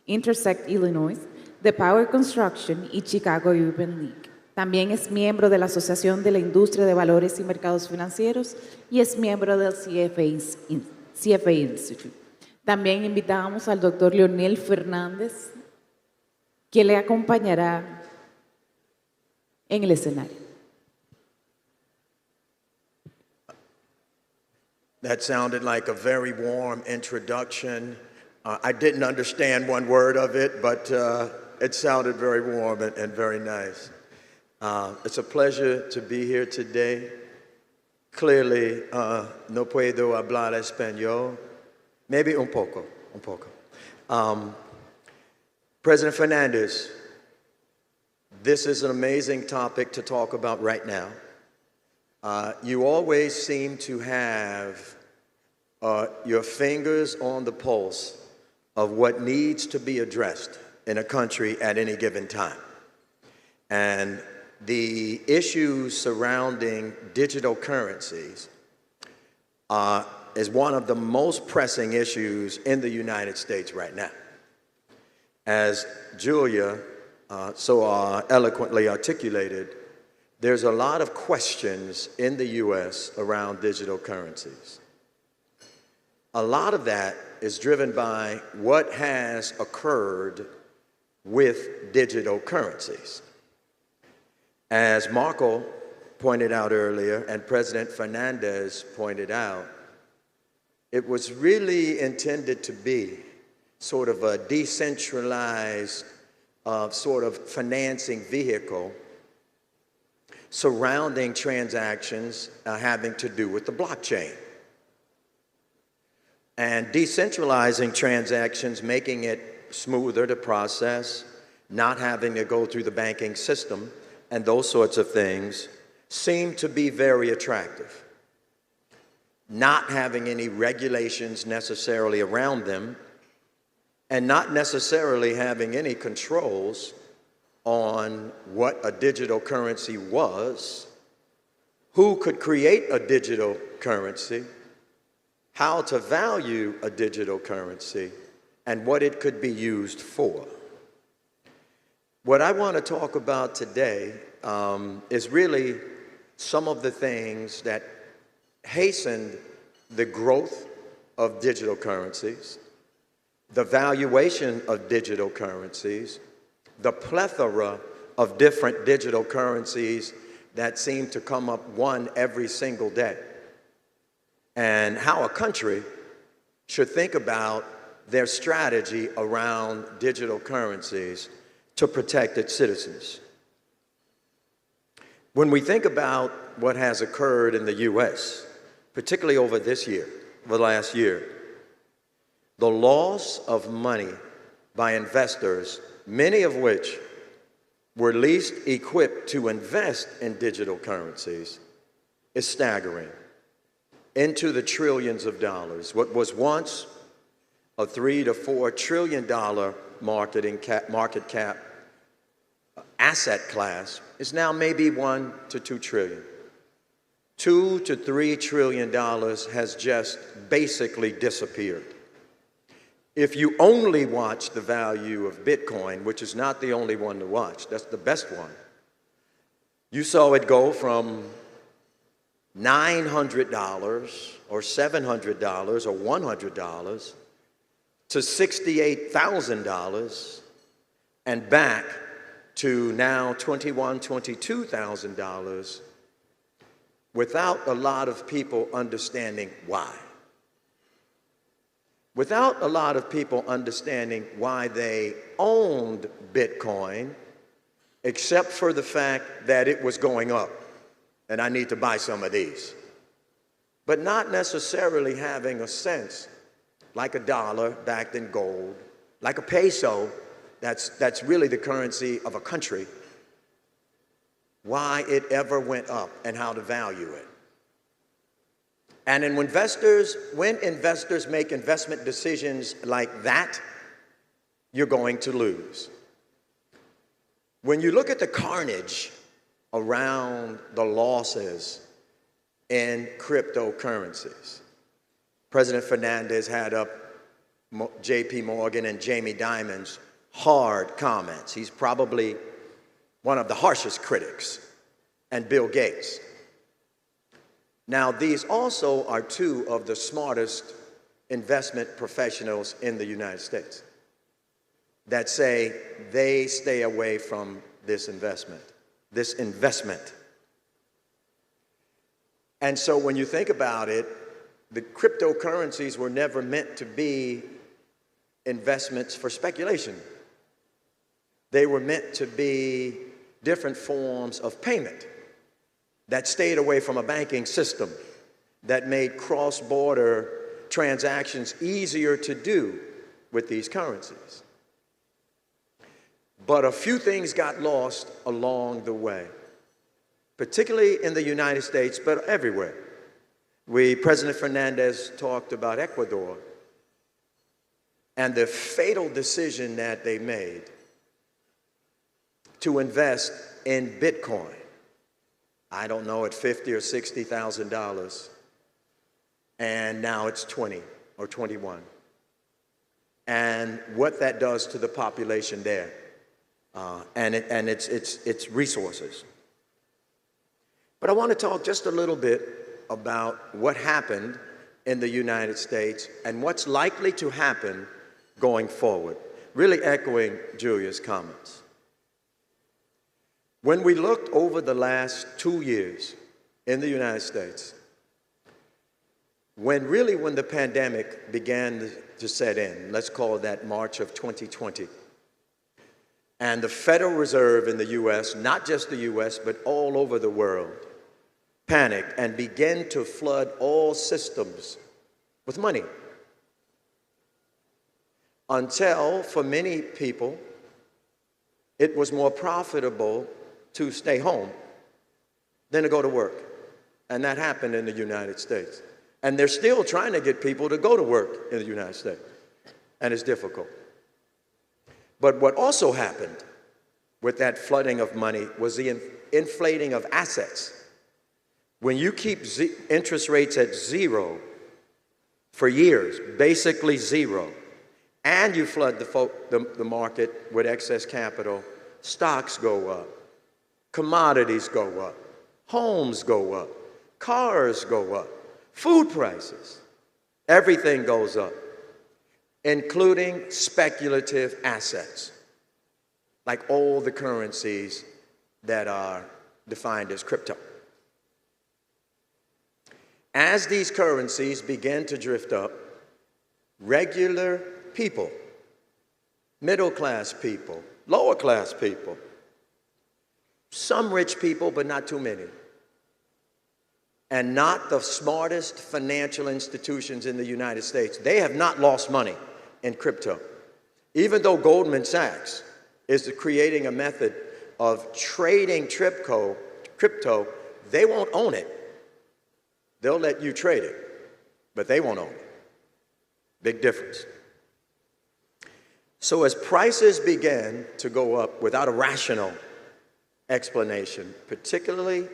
Intersect Illinois, The Power Construction y Chicago Urban League. También es miembro de la Asociación de la Industria de Valores y Mercados Financieros y es miembro del CFA Institute. También invitamos al doctor Leonel Fernández, que le acompañará en el escenario.
That sounded like a very warm introduction. I didn't understand one word of it, but it sounded very warm and very nice. It's a pleasure to be here today. Clearly, no puedo hablar español. Maybe un poco. President Fernandez, this is an amazing topic to talk about right now. You always seem to have your fingers on the pulse of what needs to be addressed in a country at any given time. And the issues surrounding digital currencies is one of the most pressing issues in the United States right now. As Julia so eloquently articulated, there's a lot of questions in the U.S. around digital currencies. A lot of that is driven by what has occurred with digital currencies. As Marco pointed out earlier, and President Fernandez pointed out, it was really intended to be sort of a decentralized sort of financing vehicle surrounding transactions having to do with the blockchain. And decentralizing transactions, making it smoother to process, not having to go through the banking system, and those sorts of things seem to be very attractive. Not having any regulations necessarily around them, and not necessarily having any controls on what a digital currency was, who could create a digital currency, how to value a digital currency, and what it could be used for. What I want to talk about today is really some of the things that hastened the growth of digital currencies, the valuation of digital currencies, the plethora of different digital currencies that seem to come up one every single day, and how a country should think about their strategy around digital currencies to protect its citizens. When we think about what has occurred in the U.S., particularly over this year, the last year, the loss of money by investors, many of which were least equipped to invest in digital currencies, is staggering, into the trillions of dollars. What was once a $3 to $4 trillion market cap asset class is now maybe $1 to $2 trillion. $2 to $3 trillion has just basically disappeared. If you only watch the value of Bitcoin, which is not the only one to watch, that's the best one, you saw it go from $900 or $700 or $100 to $68,000 and back to now $21,000, $22,000 without a lot of people understanding why. without a lot of people understanding why they owned Bitcoin, except for the fact that it was going up, and I need to buy some of these. But not necessarily having a sense, like a dollar backed in gold, like a peso, that's really the currency of a country, why it ever went up and how to value it. And when investors make investment decisions like that, you're going to lose. When you look at the carnage around the losses in cryptocurrencies, President Fernandez had up JP Morgan and Jamie Dimon's hard comments. He's probably one of the harshest critics, and Bill Gates. Now, these also are two of the smartest investment professionals in the United States that say they stay away from this investment. And so when you think about it, the cryptocurrencies were never meant to be investments for speculation. They were meant to be different forms of payment that stayed away from a banking system, that made cross-border transactions easier to do with these currencies. But a few things got lost along the way, particularly in the United States, but everywhere. President Fernandez talked about Ecuador and the fatal decision that they made to invest in Bitcoin. I don't know, at $50,000 or $60,000, and now it's 20 or 21. And what that does to the population there, and its resources. But I want to talk just a little bit about what happened in the United States and what's likely to happen going forward, really echoing Julia's comments. When we looked over the last 2 years in the United States, when the pandemic began to set in, let's call that March of 2020, and the Federal Reserve in the US, not just the US, but all over the world, panicked and began to flood all systems with money. Until, for many people, it was more profitable to stay home than to go to work. And that happened in the United States. And they're still trying to get people to go to work in the United States. And it's difficult. But what also happened with that flooding of money was the inflating of assets. When you keep interest rates at zero for years, basically zero, and you flood the market with excess capital, stocks go up, commodities go up, homes go up, cars go up, food prices, everything goes up, including speculative assets, like all the currencies that are defined as crypto. As these currencies began to drift up, regular people, middle-class people, lower-class people, some rich people, but not too many, and not the smartest financial institutions in the United States, they have not lost money in crypto. Even though Goldman Sachs is creating a method of trading crypto, they won't own it. They'll let you trade it, but they won't own it. Big difference. So as prices began to go up without a rational explanation, particularly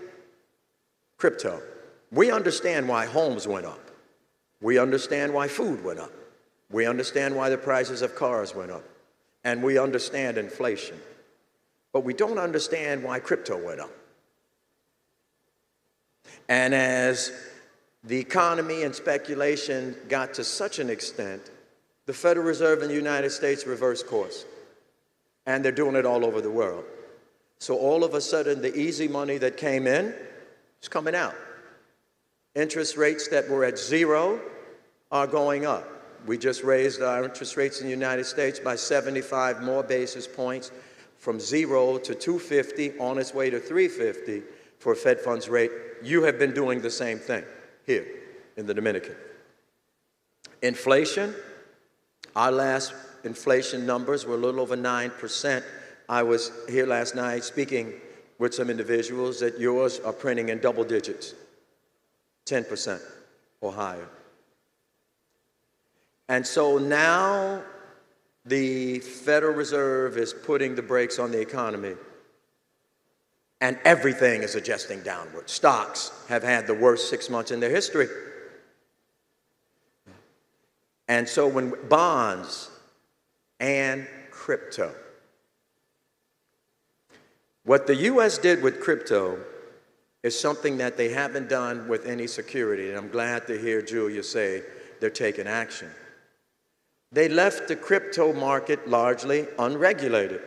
crypto, we understand why homes went up. We understand why food went up. We understand why the prices of cars went up. And we understand inflation. But we don't understand why crypto went up. And as the economy and speculation got to such an extent, the Federal Reserve in the United States reversed course. And they're doing it all over the world. So all of a sudden, the easy money that came in is coming out. Interest rates that were at zero are going up. We just raised our interest rates in the United States by 75 more basis points, from 0 to 250, on its way to 350 for a Fed funds rate. You have been doing the same thing here in the Dominican. Inflation, our last inflation numbers were a little over 9%. I was here last night speaking with some individuals that yours are printing in double digits, 10% or higher. And so now the Federal Reserve is putting the brakes on the economy, and everything is adjusting downward. Stocks have had the worst 6 months in their history. And so when bonds and crypto, what the U.S. did with crypto is something that they haven't done with any security, and I'm glad to hear Julia say they're taking action. They left the crypto market largely unregulated.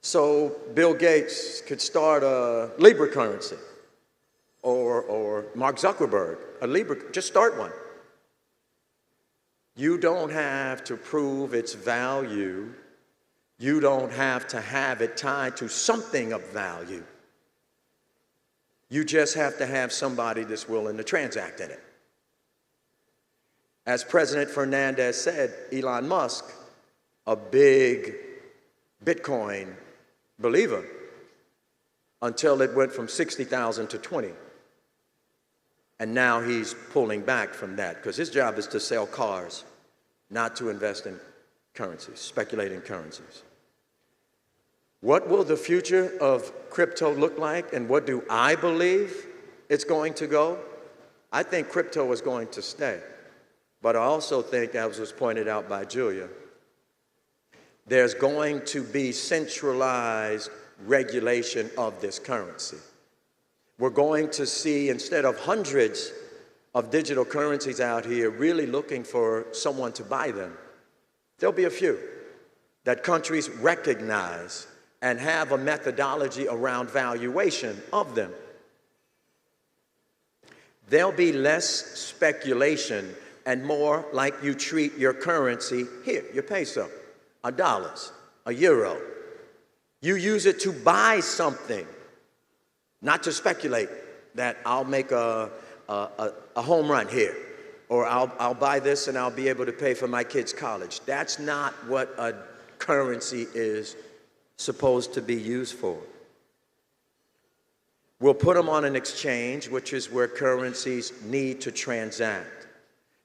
So Bill Gates could start a Libra currency, or Mark Zuckerberg, a Libra, just start one. You don't have to prove its value. You don't have to have it tied to something of value. You just have to have somebody that's willing to transact in it. As President Fernandez said, Elon Musk, a big Bitcoin believer, until it went from 60,000 to 20. And now he's pulling back from that because his job is to sell cars, not to invest in currencies, speculate in currencies. What will the future of crypto look like, and what do I believe it's going to go? I think crypto is going to stay. But I also think, as was pointed out by Julia, there's going to be centralized regulation of this currency. We're going to see, instead of hundreds of digital currencies out here really looking for someone to buy them, there'll be a few that countries recognize and have a methodology around valuation of them. There'll be less speculation and more like you treat your currency here, your peso, a dollars, a euro. You use it to buy something, not to speculate that I'll make a home run here, or I'll buy this and I'll be able to pay for my kids' college. That's not what a currency is supposed to be used for. We'll put them on an exchange, which is where currencies need to transact.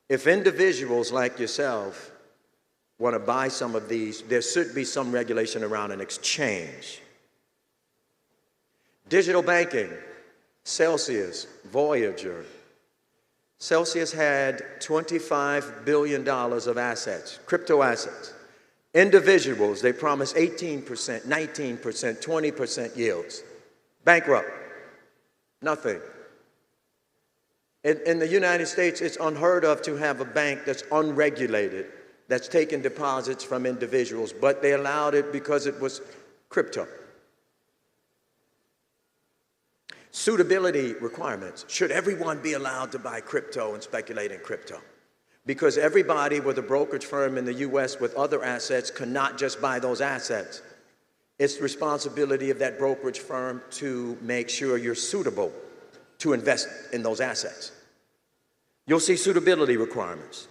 If individuals like yourself want to buy some of these, there should be some regulation around an exchange. Digital banking, Celsius, Voyager. Celsius had $25 billion of assets, crypto assets. Individuals, they promised 18%, 19%, 20% yields. Bankrupt. Nothing. In the United States, it's unheard of to have a bank that's unregulated, that's taking deposits from individuals, but they allowed it because it was crypto. Suitability requirements. Should everyone be allowed to buy crypto and speculate in crypto? Because everybody with a brokerage firm in the U.S. with other assets cannot just buy those assets. It's the responsibility of that brokerage firm to make sure you're suitable to invest in those assets. You'll see suitability requirements.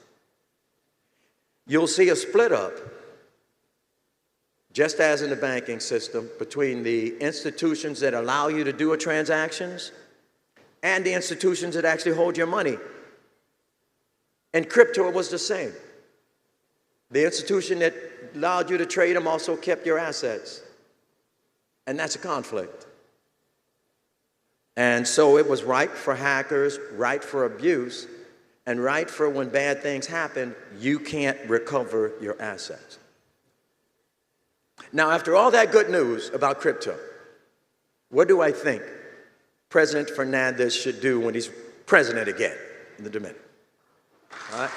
You'll see a split up, just as in the banking system, between the institutions that allow you to do transactions and the institutions that actually hold your money. In crypto, it was the same. The institution that allowed you to trade them also kept your assets. And that's a conflict. And so it was ripe for hackers, ripe for abuse, and ripe for when bad things happen, you can't recover your assets. Now, after all that good news about crypto, what do I think President Fernandez should do when he's president again in the Dominican? All right?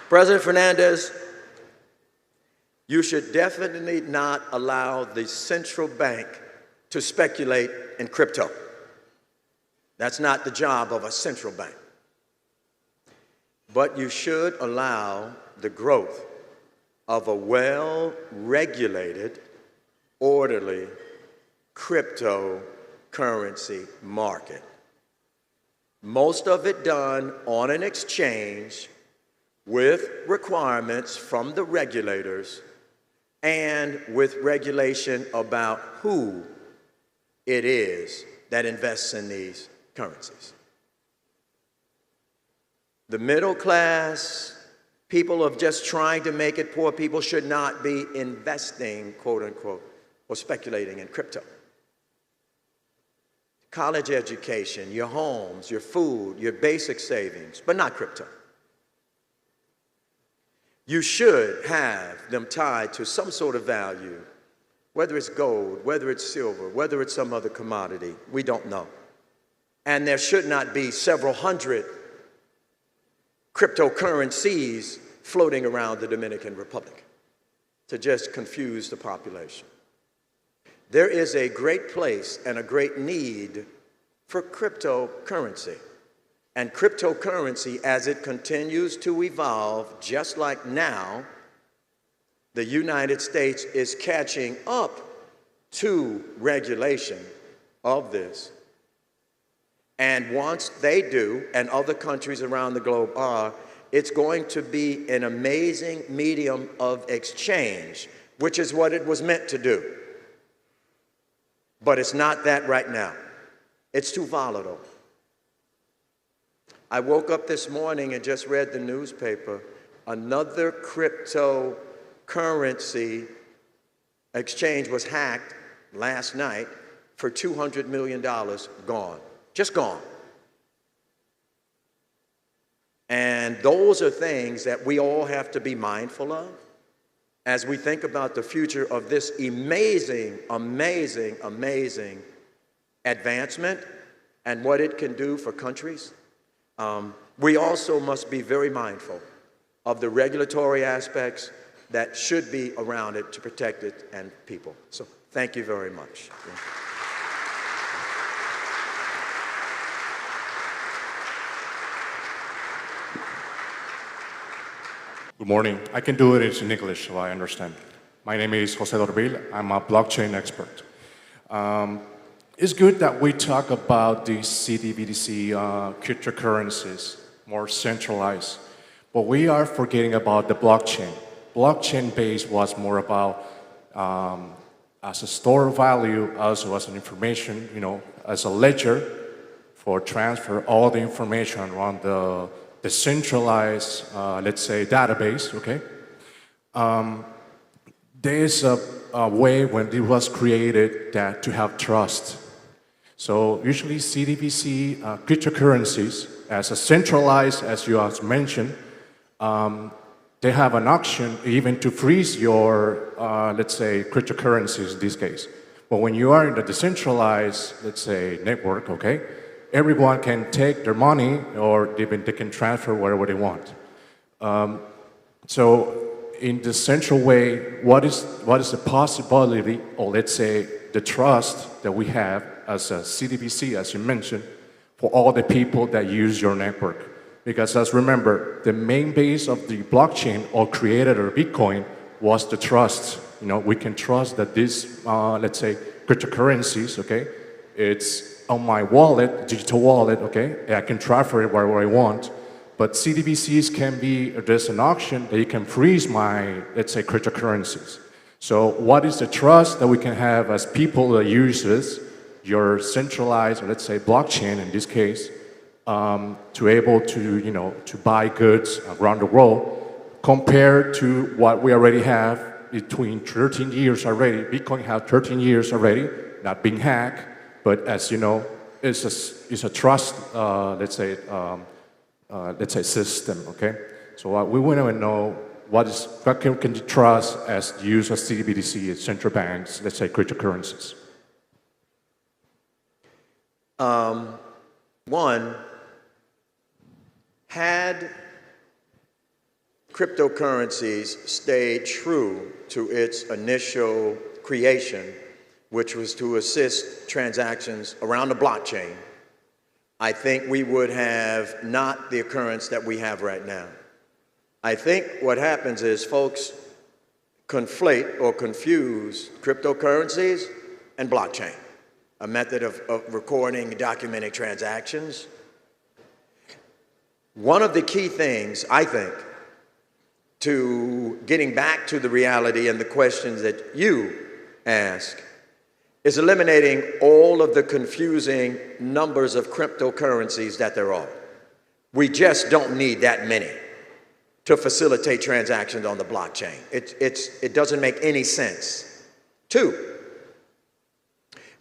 President Fernandez, you should definitely not allow the central bank to speculate in crypto. That's not the job of a central bank. But you should allow the growth of a well-regulated, orderly cryptocurrency market. Most of it done on an exchange with requirements from the regulators and with regulation about who it is that invests in these currencies. The middle class, people of just trying to make it, poor people should not be investing, quote unquote, or speculating in crypto. College education, your homes, your food, your basic savings, but not crypto. You should have them tied to some sort of value, whether it's gold, whether it's silver, whether it's some other commodity, we don't know. And there should not be several hundred cryptocurrencies floating around the Dominican Republic to just confuse the population. There is a great place and a great need for cryptocurrency. And cryptocurrency, as it continues to evolve, just like now, the United States is catching up to regulation of this. And once they do, and other countries around the globe are, it's going to be an amazing medium of exchange, which is what it was meant to do. But it's not that right now. It's too volatile. I woke up this morning and just read the newspaper. Another cryptocurrency exchange was hacked last night for $200 million gone. Just gone. And those are things that we all have to be mindful of as we think about the future of this amazing, amazing, amazing advancement and what it can do for countries. We also must be very mindful of the regulatory aspects that should be around it to protect it and people. So thank you very much.
Good morning. I can do it in English, so I understand. My name is Jose Dorbil. I'm a blockchain expert. It's good that we talk about the CBDC cryptocurrencies, more centralized, but we are forgetting about the blockchain. Blockchain base was more about as a store of value, also as an information, as a ledger for transfer all the information around the centralized, let's say, database, okay? There's a way when it was created that to have trust. So usually CBDC cryptocurrencies, as a centralized, as you have mentioned, they have an option even to freeze your, let's say, cryptocurrencies in this case. But when you are in the decentralized, let's say, network, okay, everyone can take their money or even they can transfer whatever they want. So in the central way, what is the possibility, or let's say the trust that we have as a CBDC, as you mentioned, for all the people that use your network? Because let's remember, the main base of the blockchain or created or Bitcoin was the trust. We can trust that this, let's say, cryptocurrencies, okay, it's on my wallet, digital wallet, okay, I can transfer it wherever I want. But CBDCs can be, there's an auction that you can freeze my, let's say, cryptocurrencies. So what is the trust that we can have as people that uses your centralized, or let's say blockchain in this case, to able to, to buy goods around the world, compared to what we already have between 13 years already. Bitcoin has 13 years already, not being hacked, but as you know, it's a trust, let's say system, okay? So we want to know what can you trust as the use of CBDC, central banks, let's say cryptocurrencies?
One, had cryptocurrencies stayed true to its initial creation, which was to assist transactions around the blockchain, I think we would have not the occurrence that we have right now. I think what happens is folks conflate or confuse cryptocurrencies and blockchain, a method of recording and documenting transactions. One of the key things, I think, to getting back to the reality and the questions that you ask is eliminating all of the confusing numbers of cryptocurrencies that there are. We just don't need that many to facilitate transactions on the blockchain. It doesn't make any sense. Two,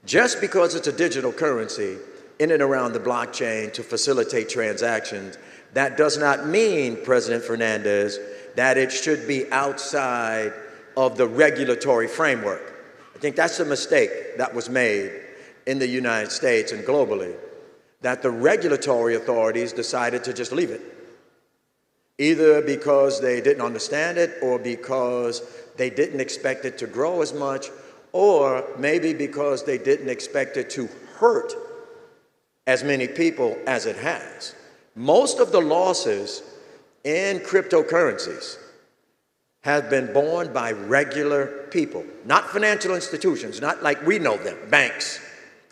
just because it's a digital currency in and around the blockchain to facilitate transactions, that does not mean, President Fernandez, that it should be outside of the regulatory framework. I think that's a mistake that was made in the United States and globally, that the regulatory authorities decided to just leave it, either because they didn't understand it or because they didn't expect it to grow as much, or maybe because they didn't expect it to hurt as many people as it has. Most of the losses in cryptocurrencies have been borne by regular people, not financial institutions, not like we know them, banks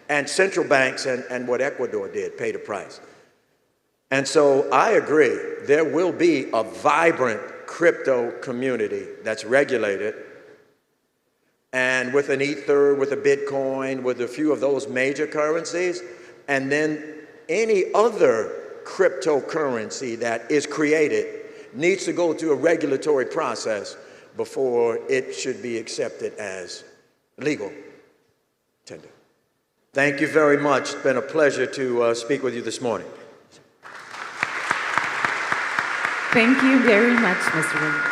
and central banks and what Ecuador did, pay the price. And so I agree, there will be a vibrant crypto community that's regulated, and with an Ether, with a Bitcoin, with a few of those major currencies, and then any other cryptocurrency that is created needs to go through a regulatory process before it should be accepted as legal tender. Thank you very much. It's been a pleasure to speak with you this morning.
Thank you very much, Mr. Ring.